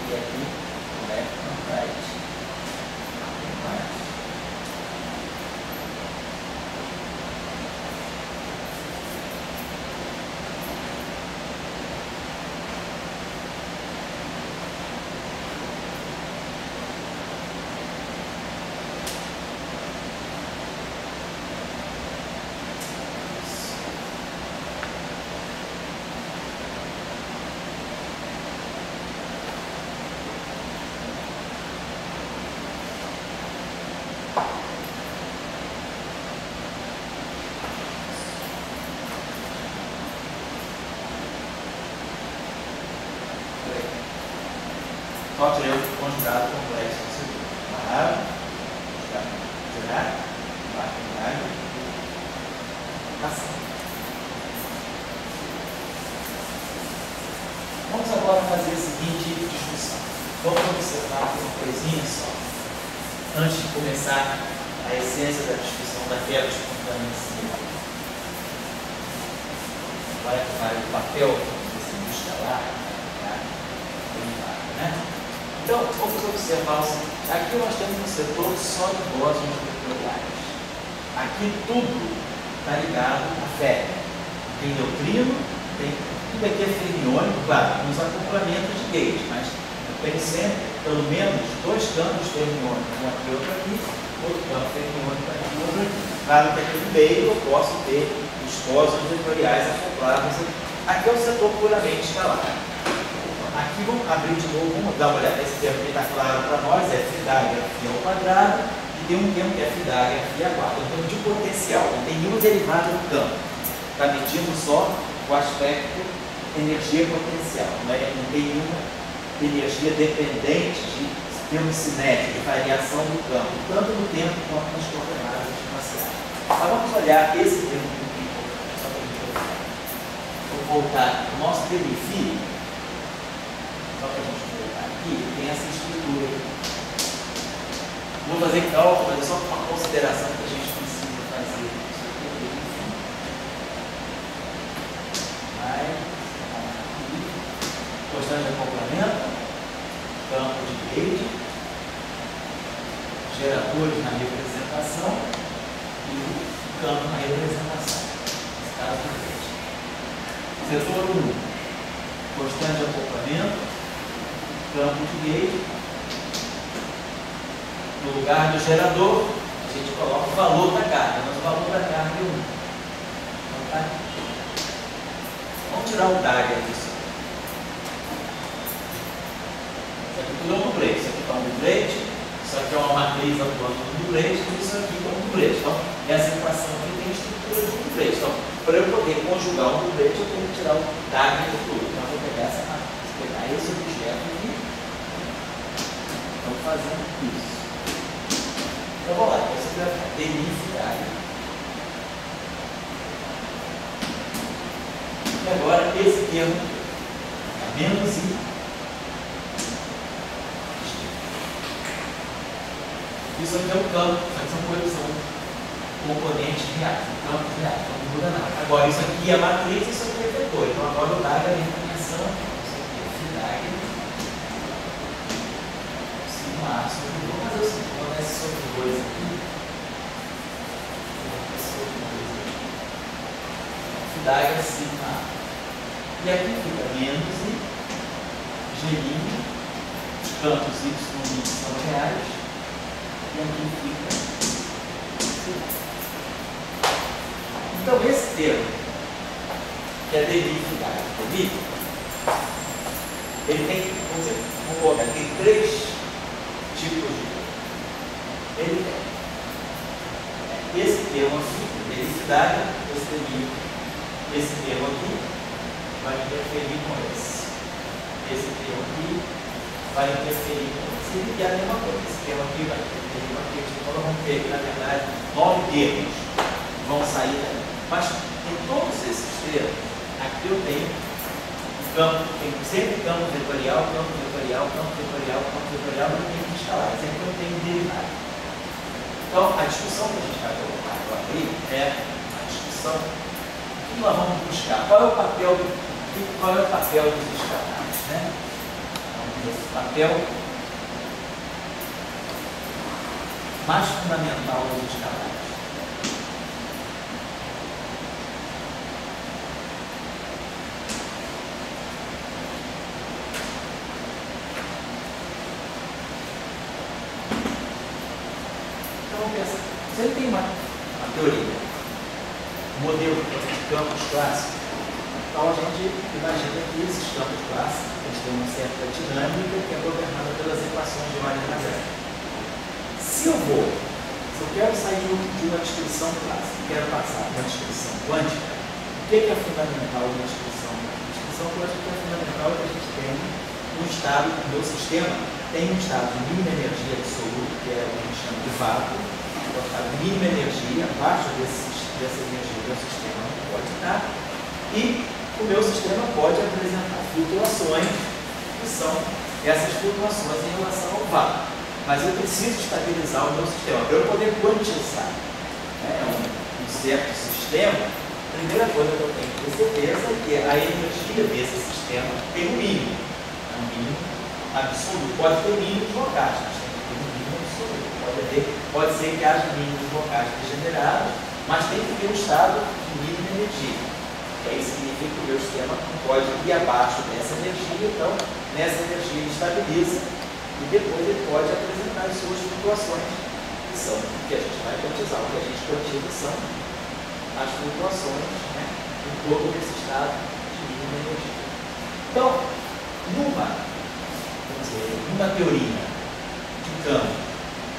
e aqui o left and right, mais. Só tirei o conjugado complexo do setor. Parado, tirar, vai, ação. Vamos agora fazer a seguinte discussão. Vamos observar uma coisinha só. Antes de começar a essência da discussão da quebra espontânea em si. Agora que vai o papel desse escalar, né? Então, vamos observar o seguinte. Aqui nós temos um setor só de bósons moleculares. Aqui tudo está ligado à fé. Tem neutrino, tem tudo aqui é fermiônico, claro, com os acoplamentos de gate, mas tem sempre, pelo menos, dois campos fermiônicos, um aqui e outro aqui, outro campo fermiônico aqui e outro aqui. Claro que aqui no meio eu posso ter os bósons vetoriais acoplados. Aqui é o setor puramente escalar. Aqui vamos abrir de novo, vamos dar uma olhada. Esse termo que está claro para nós é φ da φ ao quadrado, e tem um termo que é φ da φ ao quadrado. Então, de potencial, não tem nenhuma derivada do campo. Está medindo só o aspecto energia potencial. Não tem nenhuma energia dependente de termo cinético, de variação do campo, tanto no tempo quanto nas coordenadas espaciais. Mas vamos olhar esse termo aqui, só para a gente olhar. Vou voltar o nosso termo φ. Só para a gente colocar aqui, tem essa estrutura aqui. Vou fazer cálculo, mas é só uma consideração que a gente precisa fazer. Isso aqui é bem enfim. Vai, aqui, constante de acoplamento, campo de gate, geradores na representação e o campo na representação. Nesse caso do gate. Setor 1, constante de acoplamento, campo de gate. No lugar do gerador, a gente coloca o valor da carga, mas o valor da carga é 1. Então tá aqui. Vamos tirar o DAG aqui só. Isso aqui tudo é um dublete. Isso aqui está um dublete, isso aqui é uma matriz atuando no dublete, e isso aqui é um dublete. Então, essa equação aqui tem a estrutura de um dublete. Então, para eu poder conjugar um dublete, eu tenho que tirar o DAG de tudo. Então, eu vou pegar essa matriz, pegar esse objeto aqui. Estamos fazendo isso. Então vamos lá, você vai ficar denificado. E agora esse termo é menos I. Isso aqui é um campo, são componentes reais, campos reais, então não muda nada. Agora, isso aqui é a matriz e isso aqui é o vetor. Então, agora o diagrama entra em ação. Isso aqui é o diagrama. Sigma A sobre 2. Vou fazer o seguinte, vou dar esse sobre 2 aqui. Diagrama sigma A. E aqui fica menos I, G', os campos Y e I são reais. E aqui fica sigma. Então, esse termo, que é derivar, ele tem, vamos colocar, tem 3 tipos de termo. Ele tem esse termo aqui, derividade, esse termo aqui vai interferir com esse. Esse termo aqui vai interferir com esse. E a mesma coisa, esse termo aqui vai interferir com aqui. Então, nós vamos ter, na verdade, 9 termos vão sair daí. Mas em todos esses termos, aqui eu tenho campo, tem sempre campo vetorial, campo vetorial, campo vetorial, campo vetorial, e tem que escalar. Sempre eu tenho derivado. Então, a discussão que a gente vai colocar agora aí é a discussão que nós vamos buscar. Qual é o papel dos escalares? Né? Então, esse papel mais fundamental dos escalares. Se ele tem uma teoria, um modelo de campos clássicos, então a gente imagina que esses campos clássicos eles têm uma certa dinâmica que é governada pelas equações de Maria-Mazet. Se eu quero sair de uma descrição clássica e quero passar para uma descrição quântica, o que é fundamental na descrição quântica? A descrição quântica é fundamental que a gente tem um estado, o meu sistema tem um estado de mínima energia absoluta, que é o que a gente chama de vácuo. A mínima energia, abaixo dessa energia do meu sistema não pode estar, e o meu sistema pode apresentar flutuações, que são essas flutuações em relação ao vácuo. Mas eu preciso estabilizar o meu sistema para eu poder quantizar um certo sistema. A primeira coisa que eu tenho que ter certeza é que a energia desse sistema tem um mínimo. É um mínimo absoluto. Pode ter mínimos locais, mas tem que ter um mínimo absoluto. Pode ser que haja mínimos locais degenerados, mas tem que ter um estado de mínima energia. Isso significa que o meu sistema não pode ir abaixo dessa energia, então nessa energia ele estabiliza e depois ele pode apresentar as suas flutuações, que são o que a gente vai quantizar. O que a gente quantiza são as flutuações em torno desse estado de mínima energia. Então, numa teoria de campo,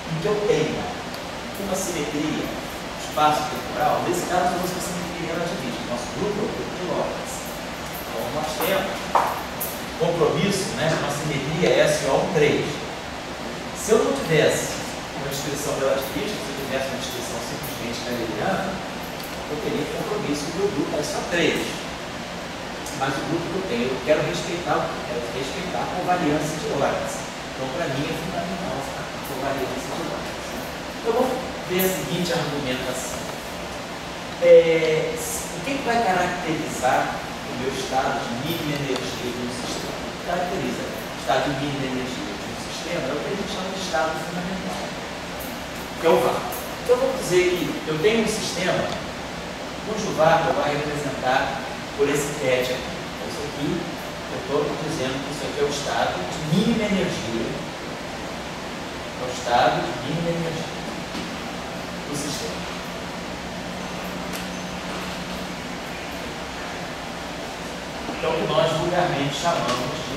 em que eu tenha uma simetria espaço-temporal, nesse caso eu vou usar a simetria relativista. Nosso grupo é o grupo de Lorentz. Então nós temos compromisso, uma simetria SO13. Se eu não tivesse uma descrição relativista, se eu tivesse uma descrição simplesmente galileana, eu teria compromisso com o grupo SO3. Mas o grupo que eu tenho, eu quero respeitar a covariância de Lorentz. Então, para mim, é fundamental a covariância de Lorentz. Então, vamos ver a seguinte argumentação. O que vai caracterizar o meu estado de mínima energia de um sistema? O que caracteriza o estado de mínima energia de um sistema é o que a gente chama de estado fundamental, que é o vácuo. Então, vamos dizer que eu tenho um sistema cujo vácuo vai representar por esse TET aqui. Então, isso aqui, eu estou dizendo que isso aqui é o estado de mínima energia. É o estado de mínima energia do sistema. Então, o que nós vulgarmente chamamos de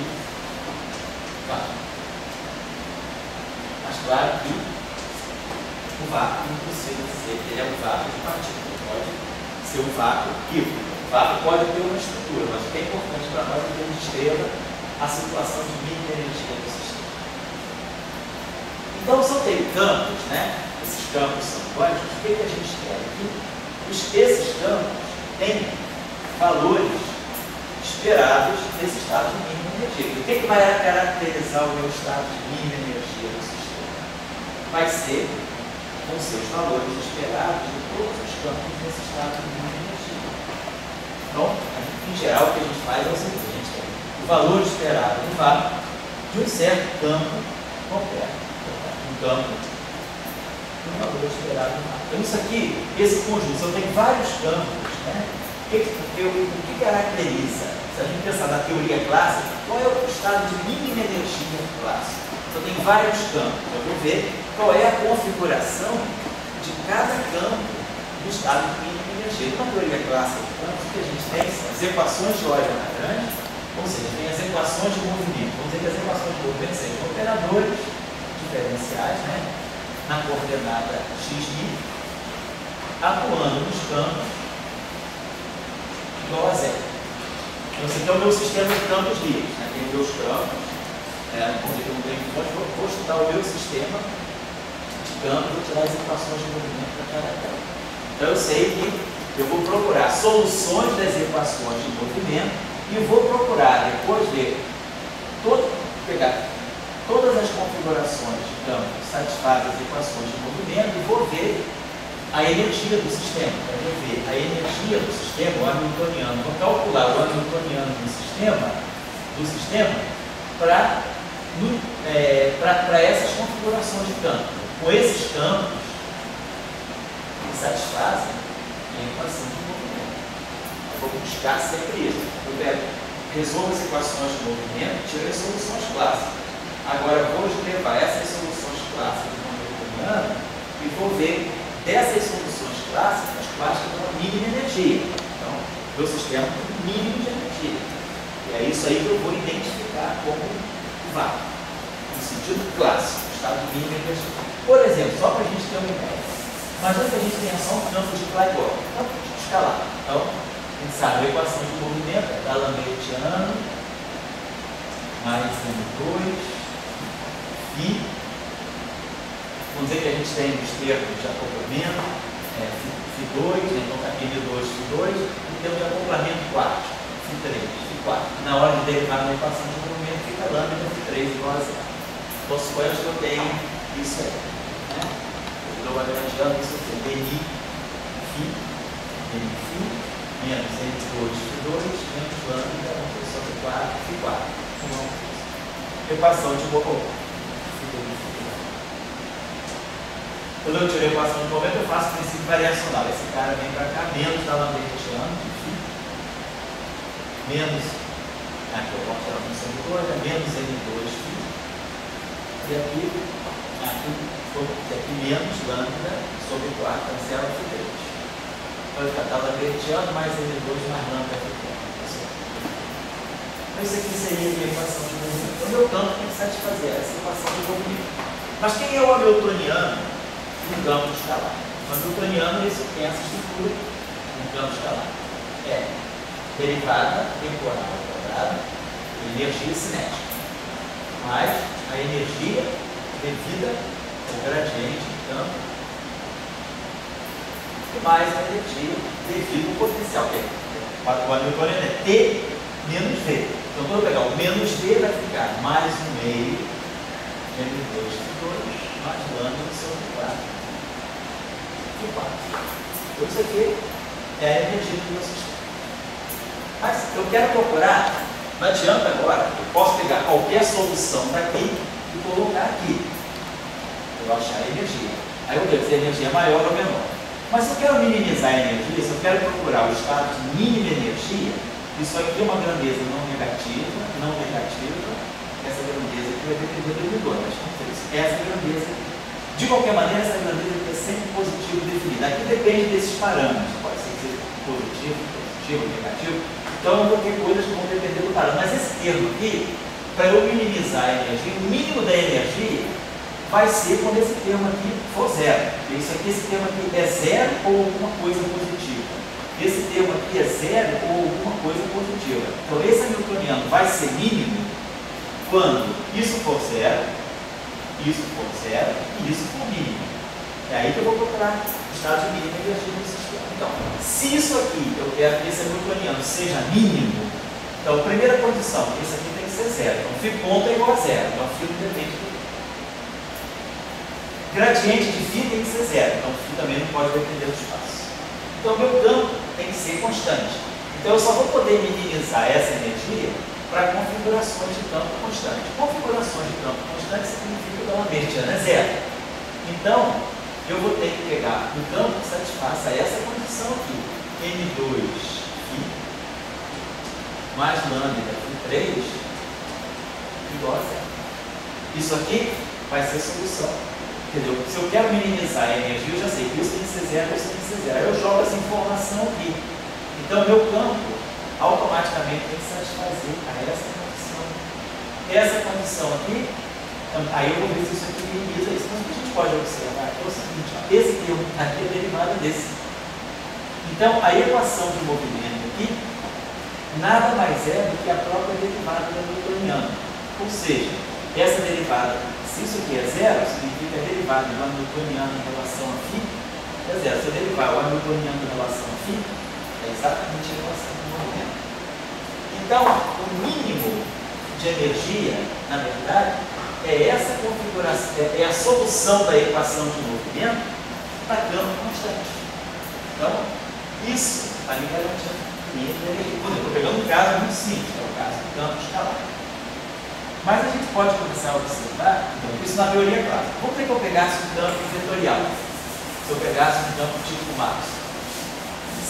vácuo. Mas claro que o vácuo não precisa dizer que ele é um vácuo de partícula. Pode ser um vácuo híbrido. O vácuo pode ter uma estrutura, mas o que é importante para nós é que ele descreva a situação de mínima energia do sistema. Então, se eu tenho campos, esses campos são quânticos, o que a gente quer? Que esses campos têm valores esperados nesse estado de mínima energia. E o que vai caracterizar o meu estado de mínima energia do sistema? vai ser com seus valores esperados de todos os campos nesse estado de mínima energia. Então, em geral, o que a gente faz é o seguinte: a gente tem o valor esperado do vácuo de um certo campo qualquer. Um campo com o valor esperado do vácuo. Então, isso aqui, esse conjunto, eu tenho vários campos, né? O que caracteriza, se a gente pensar na teoria clássica, qual é o estado de mínima energia clássico? Eu tenho vários campos, eu vou ver qual é a configuração de cada campo do estado de mínima energia. Na teoria clássica de campos, o que a gente tem são as equações de Euler-Lagrange, ou seja, tem as equações de movimento. Vamos dizer que as equações de movimento são operadores diferenciais, né, na coordenada x, y, atuando nos campos igual a zero. Então, esse aqui é o meu sistema de campos livres, né? Tem meus campos. Vamos dizer que eu não tenho fonte, vou estudar o meu sistema de campos, vou tirar as equações de movimento para cada campo. Então eu sei que eu vou procurar soluções das equações de movimento e vou procurar, depois de pegar todas as configurações de campo que satisfazem as equações de movimento e vou ver a energia do sistema. Para eu ver a energia do sistema, o hamiltoniano, vou calcular o hamiltoniano do sistema para essas configurações de campo. Com esses campos que satisfazem a equação de movimento. Eu vou buscar sempre isso. Eu resolvo as equações de movimento, tiro as soluções clássicas. Agora eu vou levar essas soluções clássicas do hamiltoniano e vou ver dessas soluções clássicas quais que dão a mínima energia. Então, meu sistema tem um mínimo de energia. E é isso aí que eu vou identificar como vácuo, no sentido clássico, estado de mínima energia. Por exemplo, só para a gente ter uma ideia, imagina que a gente tenha só um campo de Platon, campo escalar. Então, a gente sabe a equação de movimento é D'Alembert mais M2 e vamos dizer que a gente tem os termos de acoplamento, Φ2, né? Então está aqui M2, Φ2, e temos de acoplamento quádrico, Φ3, Φ4. Na hora de derivar na equação de movimento, fica lambda Φ3 igual a zero. Então, suponhamos que eu tenho isso aí, né? Eu estou variando isso aqui, Dni, Φ, menos M2, Φ2, menos lambda, sobre 4, Φ4. Equação de movimento. Quando eu tirei a equação de movimento, eu faço o princípio variacional. Esse cara vem para cá, menos D'Alembertiano, menos, aqui eu posso tirar a função de 2, menos M2, e aqui menos lambda sobre 4, cancela Φ3. Vai ficar D'Alembertiano mais M2 mais lambda Φ4. Então isso aqui seria a minha equação de movimento. Então, o meu campo tem que satisfazer essa equação de movimento. Mas quem é o hamiltoniano? Um campo escalar. O hamiltoniano pensa a estrutura de um campo escalar. É derivada temporal ao quadrado de energia cinética, mais a energia devida ao gradiente de campo e mais a energia devida ao potencial. O hamiltoniano é T menos V. Então, quando eu pegar o menos V, vai ficar mais um meio de M2 mais lambda sobre 4. Então, isso aqui é a energia do meu sistema. Mas eu quero procurar, não adianta agora, eu posso pegar qualquer solução daqui e colocar aqui. Eu vou achar a energia. Aí eu vou ver se a energia é maior ou menor. Mas se eu quero minimizar a energia, se eu quero procurar o estado de mínima energia, isso aqui é uma grandeza não negativa, essa grandeza aqui vai depender do medidor, mas não sei se essa grandeza aqui. De qualquer maneira, essa grandeza é sempre positivo definida. Aqui depende desses parâmetros, pode ser que seja positivo, negativo. Então eu vou ter coisas que vão depender do parâmetro. Mas esse termo aqui, para eu minimizar a energia, o mínimo da energia vai ser quando esse termo aqui for zero. Isso aqui, esse termo aqui é zero ou alguma coisa positiva. Esse termo aqui é zero ou alguma coisa positiva. Então esse hamiltoniano vai ser mínimo quando isso for zero, isso for zero e isso for mínimo. É aí que eu vou procurar o estado de mínima energia do sistema. Então, se isso aqui eu quero que esse hamiltoniano seja mínimo, então a primeira condição, esse aqui tem que ser zero. Então, φ ponto é igual a zero. Então, φ depende do. gradiente de φ tem que ser zero, então φ também não pode depender do espaço. Então o meu campo tem que ser constante. Então eu só vou poder minimizar essa energia para configurações de campo constante. Configurações de campo constante significa que uma meridiana é zero. Então, eu vou ter que pegar um campo que satisfaça essa condição aqui. M2φ mais lambda φ3 igual a zero. Isso aqui vai ser solução. Entendeu? Se eu quero minimizar a energia, eu já sei que isso tem que ser zero, isso tem que ser zero. Eu jogo essa informação aqui. Então, meu campo automaticamente tem que satisfazer a essa condição. Essa condição aqui, aí eu vou ver se isso aqui minimiza isso. Mas o que a gente pode observar é o seguinte, ó, esse termo aqui é derivado desse. Então, a equação de movimento aqui nada mais é do que a própria derivada do hamiltoniano. Ou seja, essa derivada, se isso aqui é zero, significa a derivada do hamiltoniano em relação a φ é zero. Se eu derivar o hamiltoniano em relação a φ, é exatamente a equação do movimento. Então, o mínimo de energia, na verdade, é essa configuração, é a solução da equação de movimento para campo constante. Então, isso está me garantindo mínimo de energia. Por exemplo, estou pegando um caso muito simples, que é o caso do campo escalar. Mas a gente pode começar a observar, então, isso na teoria é claro. Vamos ver que eu pegasse um campo vetorial. Se eu pegasse um campo tipo Max.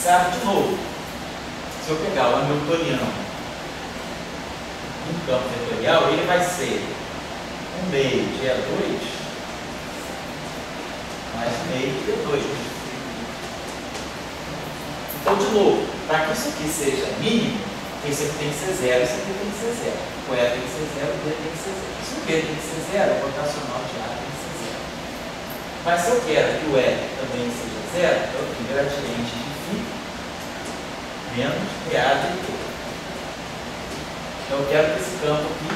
Sabe, de novo, se eu pegar o hamiltoniano, um campo vetorial, ele vai ser 1 meio de E2 mais 1 meio de E2. Então, de novo, para que isso aqui seja mínimo, isso aqui tem que ser zero, isso aqui tem que ser zero. O E tem que ser zero, o B tem que ser zero. Se o B tem que ser zero, o rotacional de A tem que ser zero. Mas se eu quero que o E também seja zero, então o gradiente de φ menos EA de T. Então eu quero que esse campo aqui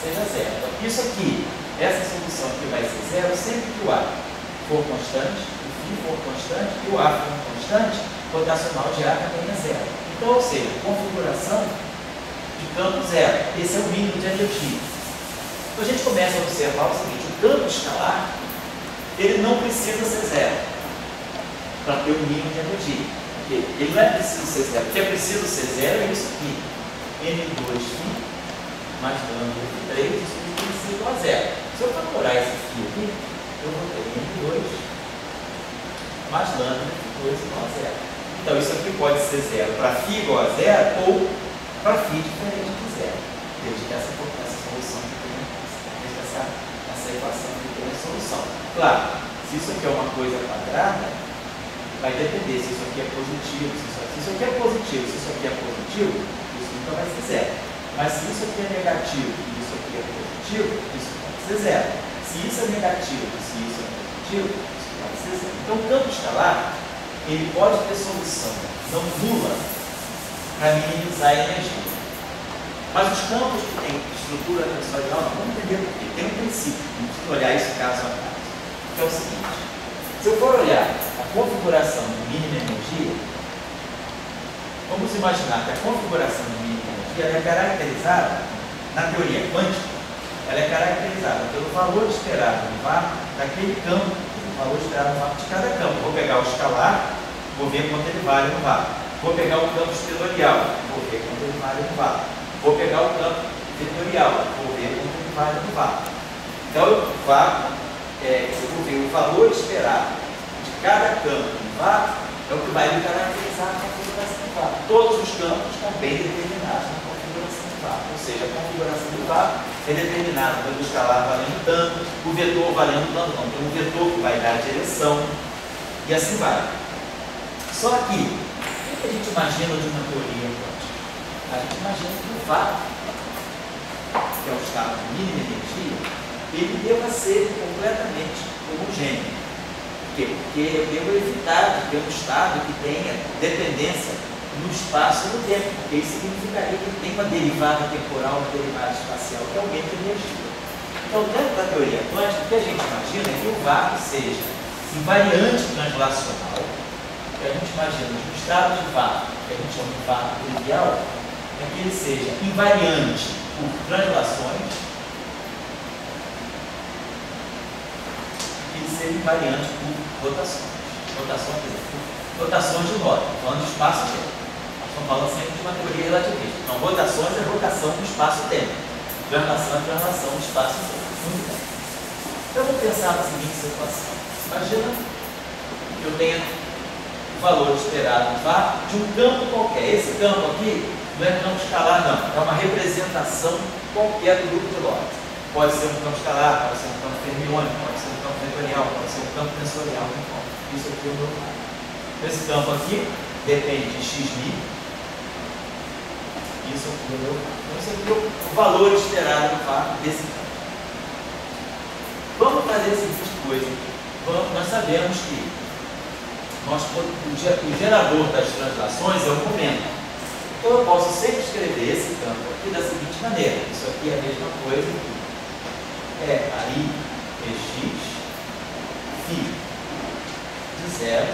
seja zero. Então isso aqui, essa solução aqui vai ser zero sempre que o A for constante, o φ for constante e o A for constante, o rotacional de A também é zero. Então, ou seja, configuração de campo zero. Esse é o mínimo de energia. Então a gente começa a observar o seguinte, o campo escalar, ele não precisa ser zero para ter o mínimo de energia. Ele não é preciso ser zero. O que é preciso ser zero é isso aqui. M2φ mais lambda f3, isso aqui tem que ser igual a zero. Se eu fatorar esse φ aqui, eu vou ter M2 mais lambda f2 igual a zero. Então isso aqui pode ser zero para φ igual a zero ou para φ diferente de zero. Desde que essa solução que tem, desde que essa equação que tem a solução. Claro, se isso aqui é uma coisa quadrada, vai depender se isso aqui é positivo, se isso aqui é positivo, se isso aqui é positivo, isso nunca vai ser zero. Mas se isso aqui é negativo e isso aqui é positivo, isso pode ser zero. Se isso é negativo e se isso é positivo, isso pode ser zero. Então o campo escalar, ele pode ter solução não nula para minimizar a energia. Mas os campos que têm estrutura tensorial, não vamos entender por quê. Tem um princípio, vamos olhar isso caso a caso. Que é o seguinte, se eu for olhar a configuração de mínima energia, vamos imaginar que a configuração de mínima energia ela é caracterizada, na teoria quântica, ela é caracterizada pelo valor esperado no vácuo daquele campo, o valor esperado no vácuo de cada campo. Vou pegar o escalar, vou ver quanto ele vale no vácuo. Vou pegar o campo espetorial, vou ver quanto ele vale no vácuo. Vou pegar o campo vetorial, vou ver quanto ele vale no vácuo. Então, o vácuo, eu vou ver o valor esperado de cada campo no vácuo, é o que vai me caracterizar a configuração do vácuo. Todos os campos estão bem determinados na configuração do vácuo. Ou seja, a configuração do vácuo é determinada pelo escalar valendo tanto, o vetor valendo tanto, não. Tem um vetor que vai dar a direção e assim vai. Só que, o que a gente imagina de uma teoria quântica? A gente imagina que o vácuo, que é o estado de mínima energia, ele deva ser completamente homogêneo. Por quê? Porque eu devo evitar de ter um estado que tenha dependência no espaço e no tempo, porque isso significaria que ele tem uma derivada temporal, uma derivada espacial, que aumenta a energia. Então, dentro da teoria quântica, o que a gente imagina é que o vácuo seja invariante translacional, que a gente imagina que o estado de vácuo, que a gente chama de vácuo trivial, é que ele seja invariante por translações, que ele ser invariante por rotações. Rotações de roda, falando de espaço-tempo. Estamos falando sempre de uma teoria relativista. Então, rotações é rotação do espaço-tempo. Translação é translação do espaço-tempo. Muito bem. Então, eu vou pensar na seguinte situação. Imagina que eu tenha o valor esperado de um campo qualquer. Esse campo aqui não é campo escalar, não. É uma representação qualquer do grupo de Lorentz. Pode ser um campo escalar, pode ser um campo fermiônico, pode ser um campo vetorial, pode ser um campo tensorial. Isso aqui é o meu campo. Esse campo aqui depende de xmi. Isso aqui é o meu campo. Então, esse aqui é o valor esperado desse campo. Vamos fazer a seguinte coisa. Nós sabemos que o gerador das translações é o momento. Então, eu posso sempre escrever esse campo aqui da seguinte maneira. Isso aqui é a mesma coisa que é a I px φ de 0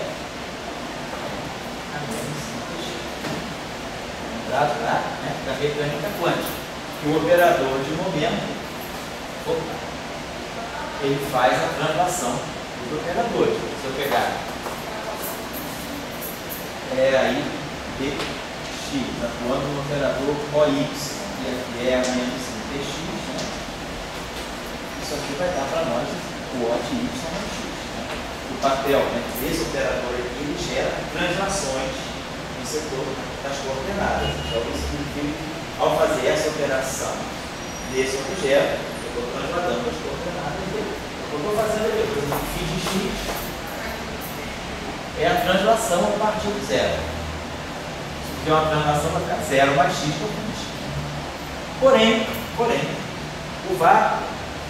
a menos I px. Lembrado lá, né, da mecânica quântica. Que o operador de momento, ele faz a translação dos operadores. Se eu pegar aí dx atuando no operador OY, que aqui é a menos dx, né? Isso aqui vai dar para nós o O de y mais x. Né? O papel, né, desse operador aqui, ele gera translações no setor das coordenadas. Então, isso significa que ao fazer essa operação desse objeto, eu estou transladando as coordenadas dele. Eu estou fazendo aqui, por exemplo, φ de x é a translação a partir do zero. Isso aqui é uma translação para 0 mais x por 20. Porém, o vácuo,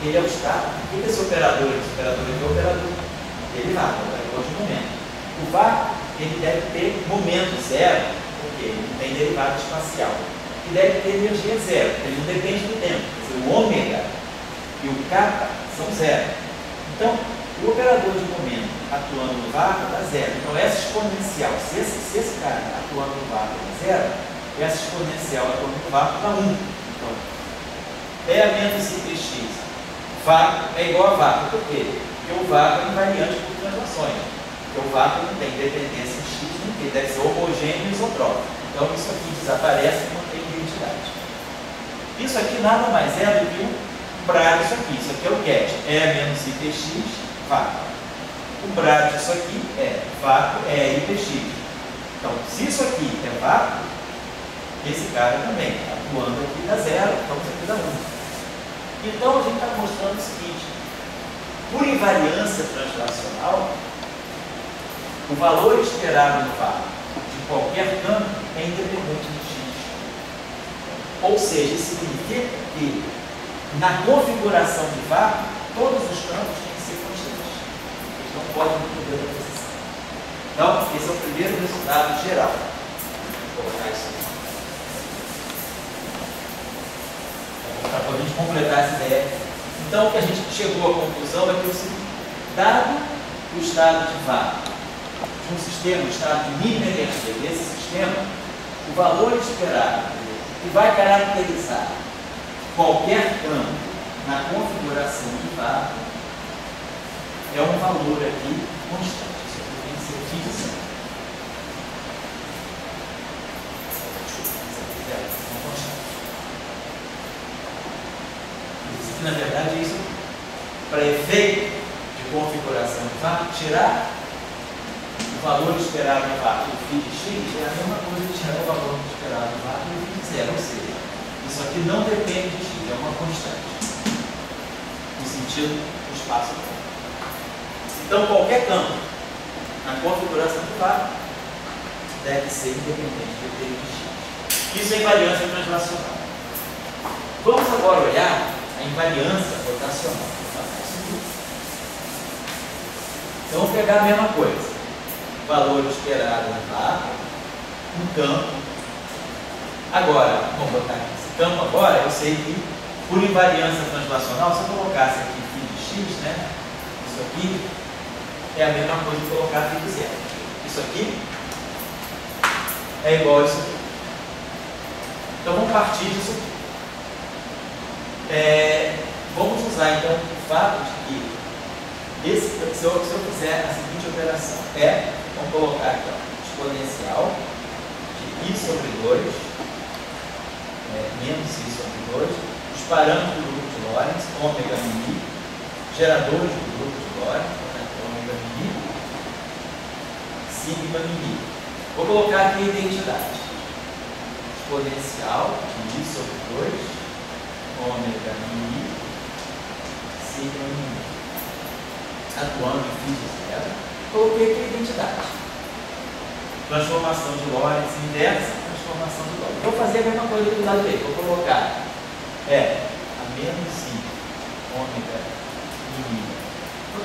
ele é o estado. O que é esse operador? Esse operador aqui é o operador derivado, o operador de momento. O vácuo, ele deve ter momento zero, porque ele não tem derivada espacial. E deve ter energia zero, ele não depende do tempo. Quer dizer, o ômega e o kappa são zero. Então, o operador de momento atuando no vácuo dá zero. Então, essa exponencial, se esse cara atuando no vácuo dá zero, essa exponencial atuando no vácuo dá 1. Então, E a menos I px vácuo é igual a vácuo. Por quê? Porque o vácuo é invariante por translações. Porque o vácuo não tem dependência em x, nem deve ser homogêneo e isotrópico. Então, isso aqui desaparece e não tem identidade. Isso aqui nada mais é do que um brado disso aqui. Isso aqui é o get. E a menos I px vácuo. O brado disso aqui é vácuo é I px. Então, se isso aqui é vácuo, esse cara também, atuando aqui dá zero, então isso aqui dá 1. Então, a gente está mostrando o seguinte: por invariância translacional, o valor esperado no vácuo de qualquer campo é independente de x. Ou seja, isso significa que na configuração de vácuo, todos os campos têm que ser constantes. Eles não podem depender da posição. Então, esse é o primeiro resultado geral. Vou colocar isso aqui. Para poder completar essa ideia. Então, o que a gente chegou à conclusão é que o seguinte: dado o estado de vácuo de um sistema, o estado de mínima energia desse sistema, o valor esperado que vai caracterizar qualquer campo na configuração de vácuo é um valor aqui constante. Isso aqui tem que ser fixo. Na verdade, isso, para efeito de configuração de vácuo, tirar o valor esperado do vácuo do φ de x é a mesma coisa que tirar o valor esperado do vácuo do φ de zero. Ou seja, isso aqui não depende de x, é uma constante, no sentido do espaço-tempo. Então, qualquer campo na configuração do vácuo deve ser independente de x. Isso é invariância translacional. Vamos agora olhar a invariância rotacional. Então, vamos pegar a mesma coisa. Valor esperado no vácuo, um campo. Agora, vamos botar aqui. Esse campo agora, eu sei que, por invariância translacional, se eu colocasse aqui φ de x, né? Isso aqui é a mesma coisa que colocar φ de zero. Isso aqui é igual a isso aqui. Então, vamos partir disso aqui. Vamos usar então o fato de que Se eu fizer a seguinte operação, vamos colocar aqui, ó, exponencial de I sobre 2, menos I sobre 2, os parâmetros do grupo de Lorentz, ômega μi, geradores do grupo de Lorentz, ômega μi, sigma μi. Vou colocar aqui a identidade. Exponencial de I sobre 2, ômega μi, sigma μi. Atuando em φ de zero, coloquei aqui a identidade. Transformação de Lorentz inversa, transformação de Lorentz. Vou fazer a mesma coisa do lado direito. Vou colocar a menos I, ômega μi.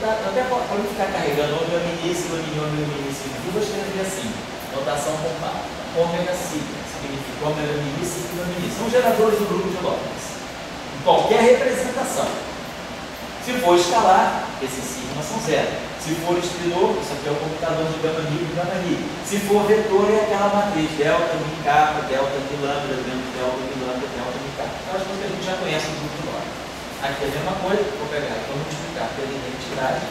Até para não ficar carregando ômega μi, sigma μi, ômega μi, sigma μi, vou escrever assim, notação compacta. Ômega sigma significa ômega μi, sigma μi. São geradores do grupo de Lorentz. Em qualquer representação. Se for escalar, esses sigmas são zero. Se for estridor, isso aqui é o computador de gama μ e gama μ. Se for vetor, é aquela matriz delta μ kappa, delta μ lambda, menos delta μ lambda, delta μ kappa. Então, as coisas que a gente já conhece do grupo de Lorentz. Aqui é a mesma coisa, vou pegar aqui, vou multiplicar pela identidade.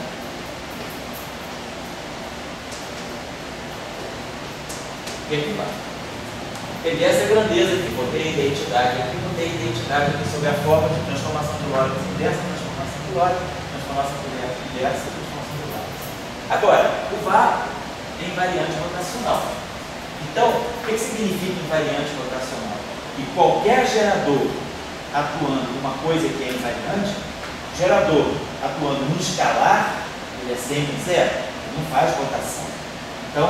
O que vai? Peguei essa grandeza aqui, botei a identidade aqui, botei a identidade aqui sobre a forma de transformação de Lorentz inversa, transformação de Lorentz, transformação de Lorentz inversa, transformação de Lorentz. Agora, o VAR é invariante rotacional. Então, o que significa invariante rotacional? Que qualquer gerador atuando numa coisa que é invariante, gerador atuando no escalar, ele é sempre zero, ele não faz rotação. Então,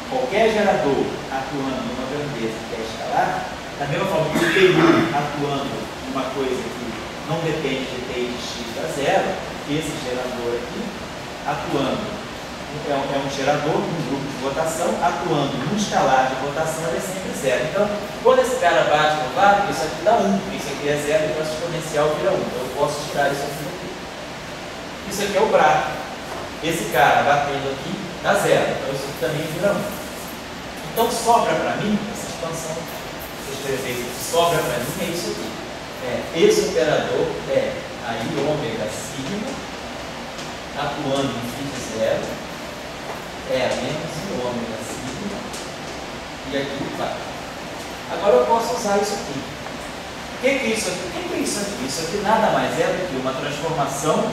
qualquer gerador atuando numa grandeza que é escalar, da mesma forma que o PU atuando numa coisa que não depende de T de x a zero, esse gerador aqui, atuando, é um gerador, um grupo de rotação, atuando num escalar de rotação, ele é sempre zero. Então, quando esse cara bate no VAR, isso aqui dá 1, isso aqui é zero, então esse exponencial vira 1. Então, eu posso tirar isso aqui. Isso aqui é o braço. Esse cara batendo aqui dá zero, então isso aqui também vira 1. Então, sobra para mim, essa expansão, se eu escrever isso aqui, sobra para mim é isso aqui. Esse operador é aí ômega sigma, atuando em φ de zero, menos ômega sigma, e aqui vai. Agora eu posso usar isso aqui. O que é isso aqui? O que é isso aqui? Isso aqui nada mais é do que uma transformação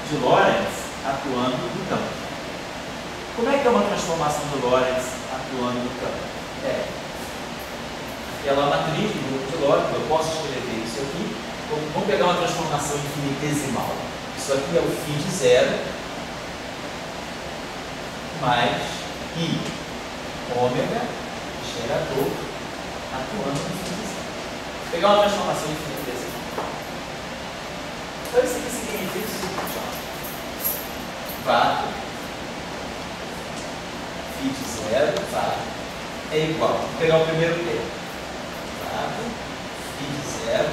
de Lorentz atuando no campo. Como é que é uma transformação de Lorentz atuando no campo? Aquela matriz do grupo de Lorentz, eu posso escrever isso aqui. Vamos pegar uma transformação infinitesimal. Isso aqui é o φ de zero mais I ômega, gerador, atuando no φ de zero. Vou pegar uma transformação infinitesimal. Então isso aqui significa o seguinte, VAR φ de zero, VAR é igual. Vou pegar o primeiro termo. VAR φ de zero,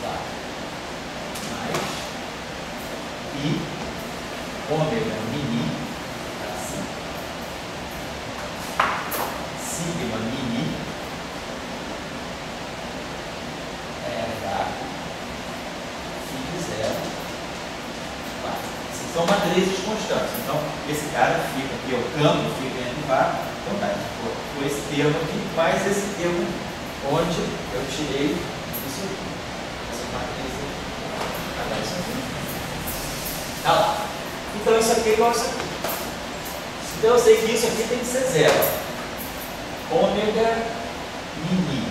VAR mais I ômega μi, assim, sigma μi, VAR φ de zero, VAR. São matrizes constantes. Então, esse cara fica aqui, o câmbio fica entre VAR. Então, tá, foi esse termo aqui, mais esse termo onde eu tirei isso aqui. Essa matriz aqui. Agora isso aqui. Tá lá. Então, isso aqui é igual a isso aqui. Então, eu sei que isso aqui tem que ser zero. Ômega μi.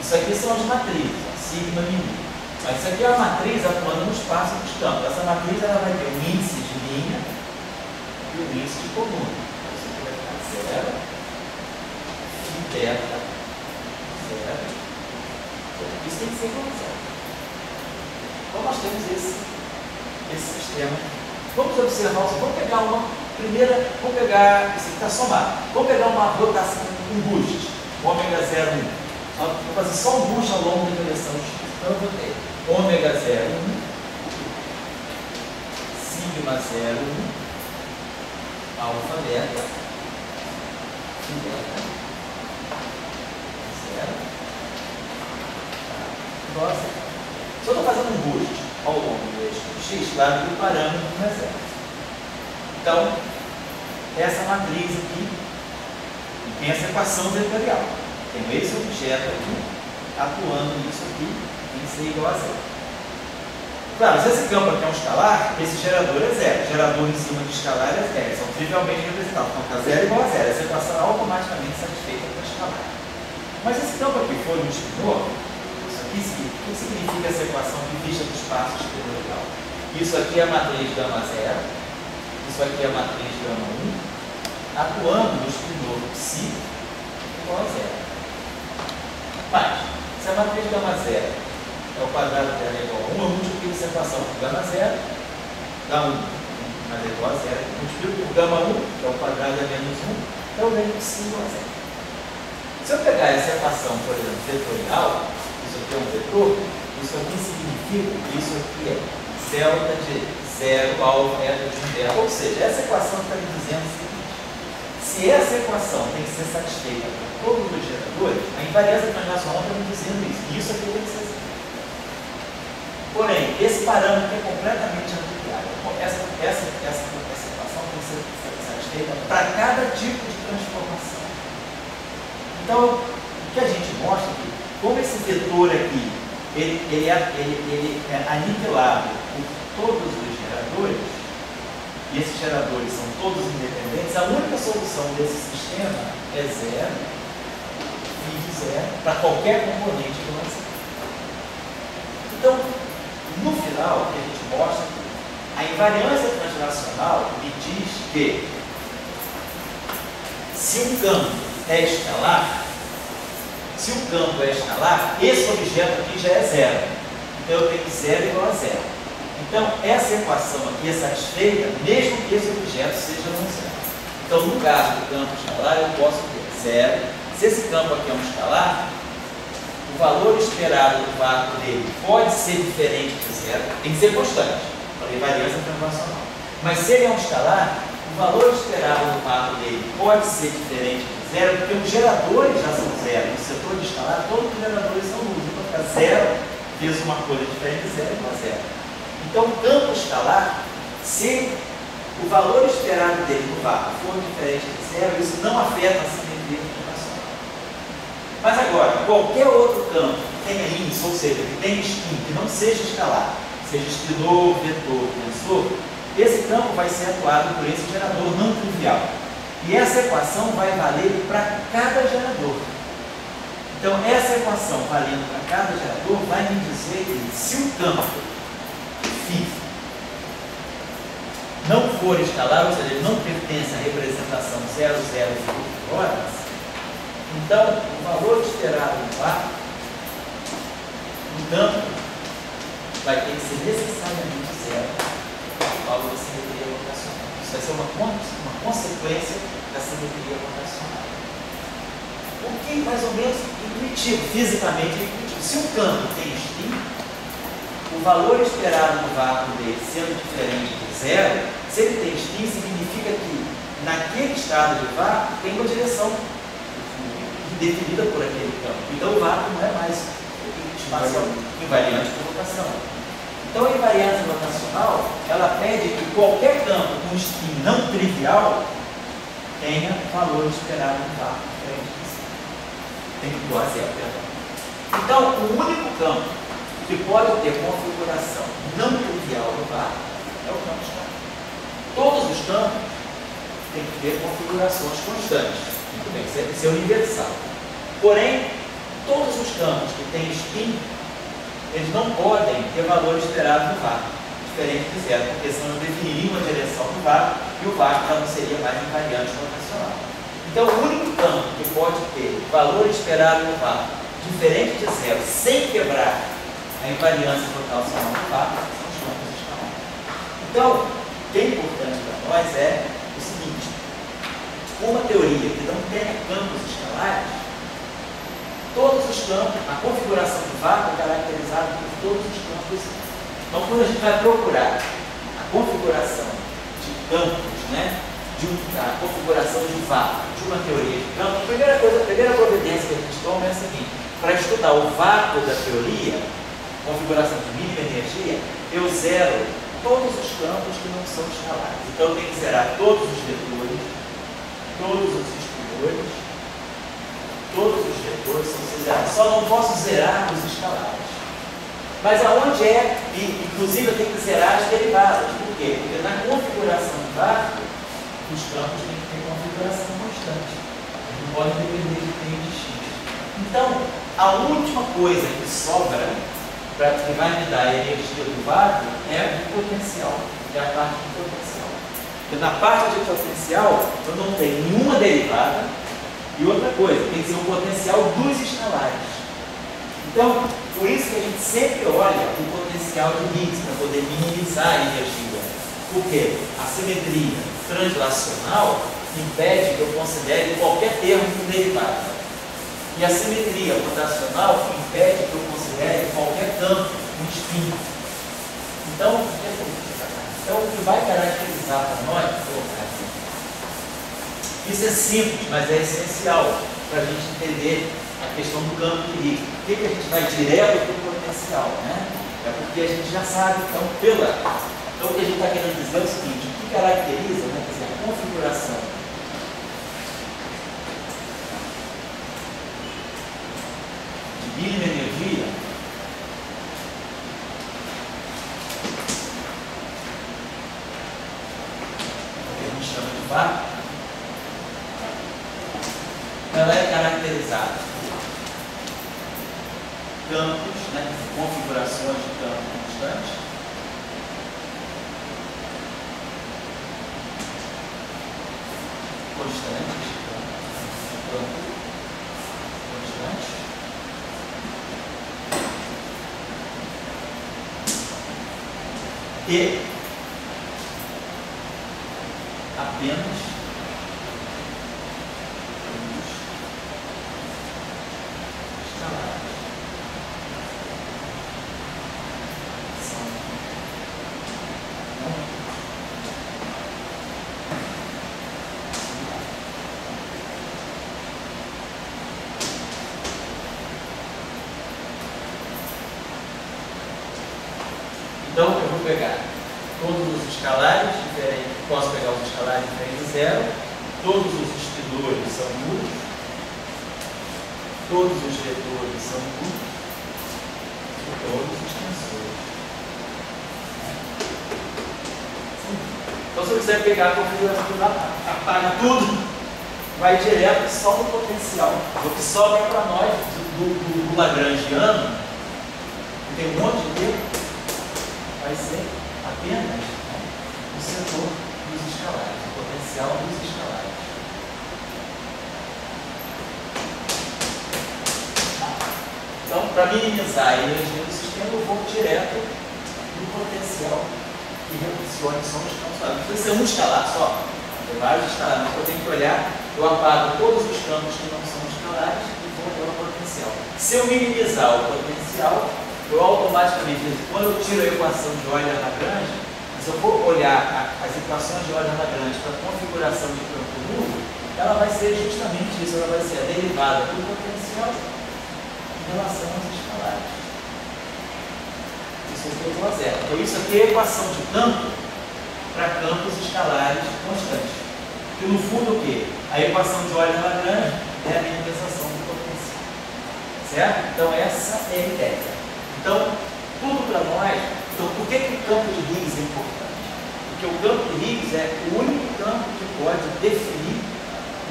Isso aqui são as matrizes, sigma μi. Mas isso aqui é a matriz atuando no espaço dos campos. Essa matriz ela vai ter um índice de linha e um índice de coluna. Isso aqui vai ficar zero, e beta, zero. Isso tem que ser igual a zero. Então nós temos esse sistema. Vamos observar, vamos pegar uma primeira, vamos pegar, esse aqui está somado. Vamos pegar uma rotação, um boost, ômega 0,1. Vou fazer só um boost ao longo da direção X. Então eu vou ter ômega 0,1, sigma 0,1, alfa beta, e beta 0. Nossa, se eu estou fazendo um boost ao longo do eixo X, x, claro que o parâmetro não é zero. Então, essa matriz aqui tem essa equação vetorial. Tem esse objeto aqui, atuando nisso aqui, tem que ser igual a zero. Claro, se esse campo aqui é um escalar, esse gerador é zero. O gerador em cima de escalar é zero. São trivialmente representados. Então, está zero igual a zero. Essa equação é automaticamente satisfeita para escalar. Mas se esse campo aqui for um espinor, isso aqui significa, o que significa essa equação de vista do espaço espinorial? Isso aqui é a matriz gama zero, isso aqui é a matriz gama 1, atuando no espinor psi igual a zero. Mas, se a matriz gama zero é o quadrado dela é igual a 1, eu multiplico essa equação por gama zero, dá 1, mas é igual a zero. Eu multiplico por gama 1, que é o quadrado é menos 1, então eu venho psi igual a zero. Se eu pegar essa equação, por exemplo, vetorial, isso aqui é um vetor, isso aqui significa que isso aqui é delta de 0 ao reto de 1 delta. Ou seja, essa equação está me dizendo o seguinte: se essa equação tem que ser satisfeita para todos os geradores, a invariância translacional está me dizendo isso. E isso aqui tem que ser assim. Porém, esse parâmetro é completamente ampliado. Essa equação tem que ser satisfeita para cada tipo de transformação. Então, o que a gente mostra aqui, como esse vetor aqui, ele é aniquilado por todos os geradores, e esses geradores são todos independentes, a única solução desse sistema é zero, φ de zero, para qualquer componente do lance. Então, no final, o que a gente mostra aqui, a invariância translacional me diz que se um campo é escalar, se o campo é escalar, esse objeto aqui já é zero. Então eu tenho zero igual a zero. Então essa equação aqui é satisfeita mesmo que esse objeto seja um zero. Então no caso do campo escalar eu posso ter zero. Se esse campo aqui é um escalar, o valor esperado do vácuo dele pode ser diferente de zero, tem que ser constante, para invariância translacional. Mas se ele é um escalar, o valor esperado do vácuo dele pode ser diferente de zero, porque os geradores já são zero. No setor de escalar, todos os geradores são nulos. Então fica zero vezes uma coisa diferente de zero igual a zero. Então o campo escalar, se o valor esperado dele no vácuo for diferente de zero, isso não afeta a simetria translacional. Mas agora, qualquer outro campo que tenha índice, ou seja, que tenha spin, que não seja escalar, seja espinor, vetor, tensor, esse campo vai ser atuado por esse gerador não trivial. E essa equação vai valer para cada gerador. Então, essa equação valendo para cada gerador vai me dizer que se o campo φ não for escalar, ou seja, ele não pertence à representação 0, 0 e horas, então o valor esperado no vácuo do campo vai ter que ser necessariamente zero por causa da simetria rotacional. Isso vai ser uma consequência da simetria rotacional. O que mais ou menos intuitivo, fisicamente intuitivo. Se um campo tem spin, o valor esperado no vácuo dele sendo diferente de zero, se ele tem spin, significa que naquele estado de vácuo tem uma direção definida por aquele campo. Então o vácuo não é mais espacial, invariante por rotação. Então a invariância rotacional, ela pede que qualquer campo com spin não trivial tenha valor esperado no vácuo diferente disso. Tem que igual a zero, perdão. Então o único campo que pode ter configuração não trivial no vácuo é o campo escalar. Todos os campos têm que ter configurações constantes. Muito bem, isso é universal. Porém, todos os campos que têm spin, eles não podem ter valor esperado no vácuo, diferente de zero, porque senão eu definiria uma direção do vácuo e o vácuo já não seria mais invariante rotacional. Então, o único campo que pode ter valor esperado no vácuo diferente de zero, sem quebrar a invariância rotacional do vácuo, são os campos escalares. Então, o que é importante para nós é o seguinte: uma teoria que não tenha campos escalares, todos os campos, a configuração do vácuo é caracterizada por todos os campos. Então, quando a gente vai procurar a configuração de campos, a configuração de vácuo, de uma teoria de campos, a primeira providência que a gente toma é a seguinte: para estudar o vácuo da teoria, configuração de mínima energia, eu zero todos os campos que não são escalares. Então eu tenho que zerar todos os vetores, todos os espinhores, todos os vetores são zerados. Só não posso zerar os escalares. Mas aonde é, inclusive eu tenho que zerar as derivadas. Por quê? Porque na configuração do vácuo, os campos têm que ter configuração constante. Eles não podem depender de T e de X. Então, a última coisa que sobra que vai me dar a energia do vácuo é o potencial, é a parte do potencial. Porque na parte de potencial, eu não tenho nenhuma derivada e outra coisa, tem que ser o potencial dos escalares. Então, por isso que a gente sempre olha o potencial de Higgs para poder minimizar a energia. Porque a simetria translacional impede que eu considere qualquer termo com derivada. E a simetria rotacional impede que eu considere qualquer campo com espinho. Então, o que vai caracterizar para nós, vou colocar aqui. Isso é simples, mas é essencial para a gente entender a questão do campo de Higgs. Por que a gente vai direto para o potencial? Né? É porque a gente já sabe, então, o que a gente está querendo dizer é o seguinte: o que caracteriza, né, quer dizer, a configuração de mínima energia que a gente chama de vácuo, ela é caracterizada por campos, né, configurações de campo constante, campo constante, e apenas escalares. Então, eu vou pegar todos os escalares diferentes, posso pegar os escalares diferentes de zero, todos os espinhores são nulos, todos os vetores são nulos e todos os tensores. Então, se eu quiser pegar a configuração do lado, apaga tudo, vai direto só no potencial. O que sobra para nós do lagrangiano, que tem um monte de tempo, vai ser apenas, né, o setor dos escalares, o potencial dos escalares. Então, para minimizar a energia do sistema, eu vou direto no potencial que revolucione só os campos. Não precisa ser um escalar só, tem vários escalares, mas eu tenho que olhar, eu apago todos os campos que não são escalares e vou pelo potencial. Se eu minimizar o potencial, eu automaticamente, quando eu tiro a equação de Euler-Lagrange, se eu for olhar as equações de Euler-Lagrange para a configuração de campo nulo, ela vai ser justamente isso, ela vai ser a derivada do potencial em relação aos escalares. Isso aqui é igual a zero. Então isso aqui é a equação de campo para campos escalares constantes. Que no fundo o quê? A equação de Euler-Lagrange é a minimização do potencial. Certo? Então essa é a ideia. Então, tudo para nós, então, por que o campo de Higgs é importante? Porque o campo de Higgs é o único campo que pode definir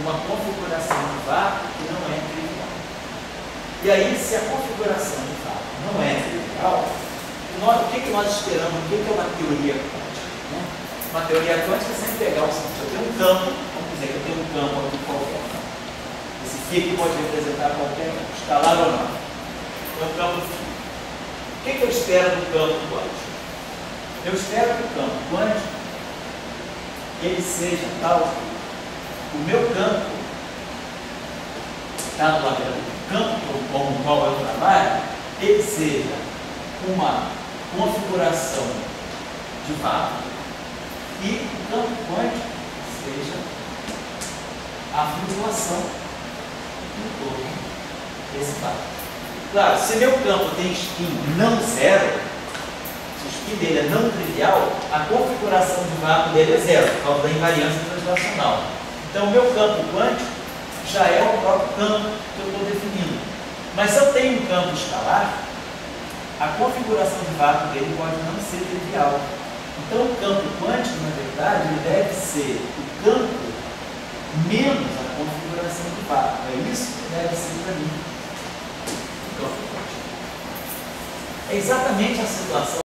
uma configuração de vácuo que não é trivial. E aí, se a configuração de vácuo não é trivial, o que nós esperamos? O que é uma teoria quântica? Né? Uma teoria quântica é sempre pegar o seguinte: eu tenho um campo, vamos dizer que eu tenho um campo aqui qualquer. Esse φ pode representar qualquer escalar ou não. É um campo φ. O que eu espero do campo quântico? Eu espero que o campo quântico ele seja tal que o meu campo está no Lagrange, o campo com o qual eu trabalho, ele seja uma configuração de vácuo e o campo quântico seja a flutuação em torno desse vácuo. Claro, se meu campo tem spin não zero, se o que dele é não trivial, a configuração de vácuo dele é zero, por causa da invariância translacional. Então, o meu campo quântico já é o próprio campo que eu estou definindo. Mas se eu tenho um campo escalar, a configuração de vácuo dele pode não ser trivial. Então, o campo quântico, na verdade, ele deve ser o campo menos a configuração de vácuo. É isso que deve ser para mim o campo quântico. É exatamente a situação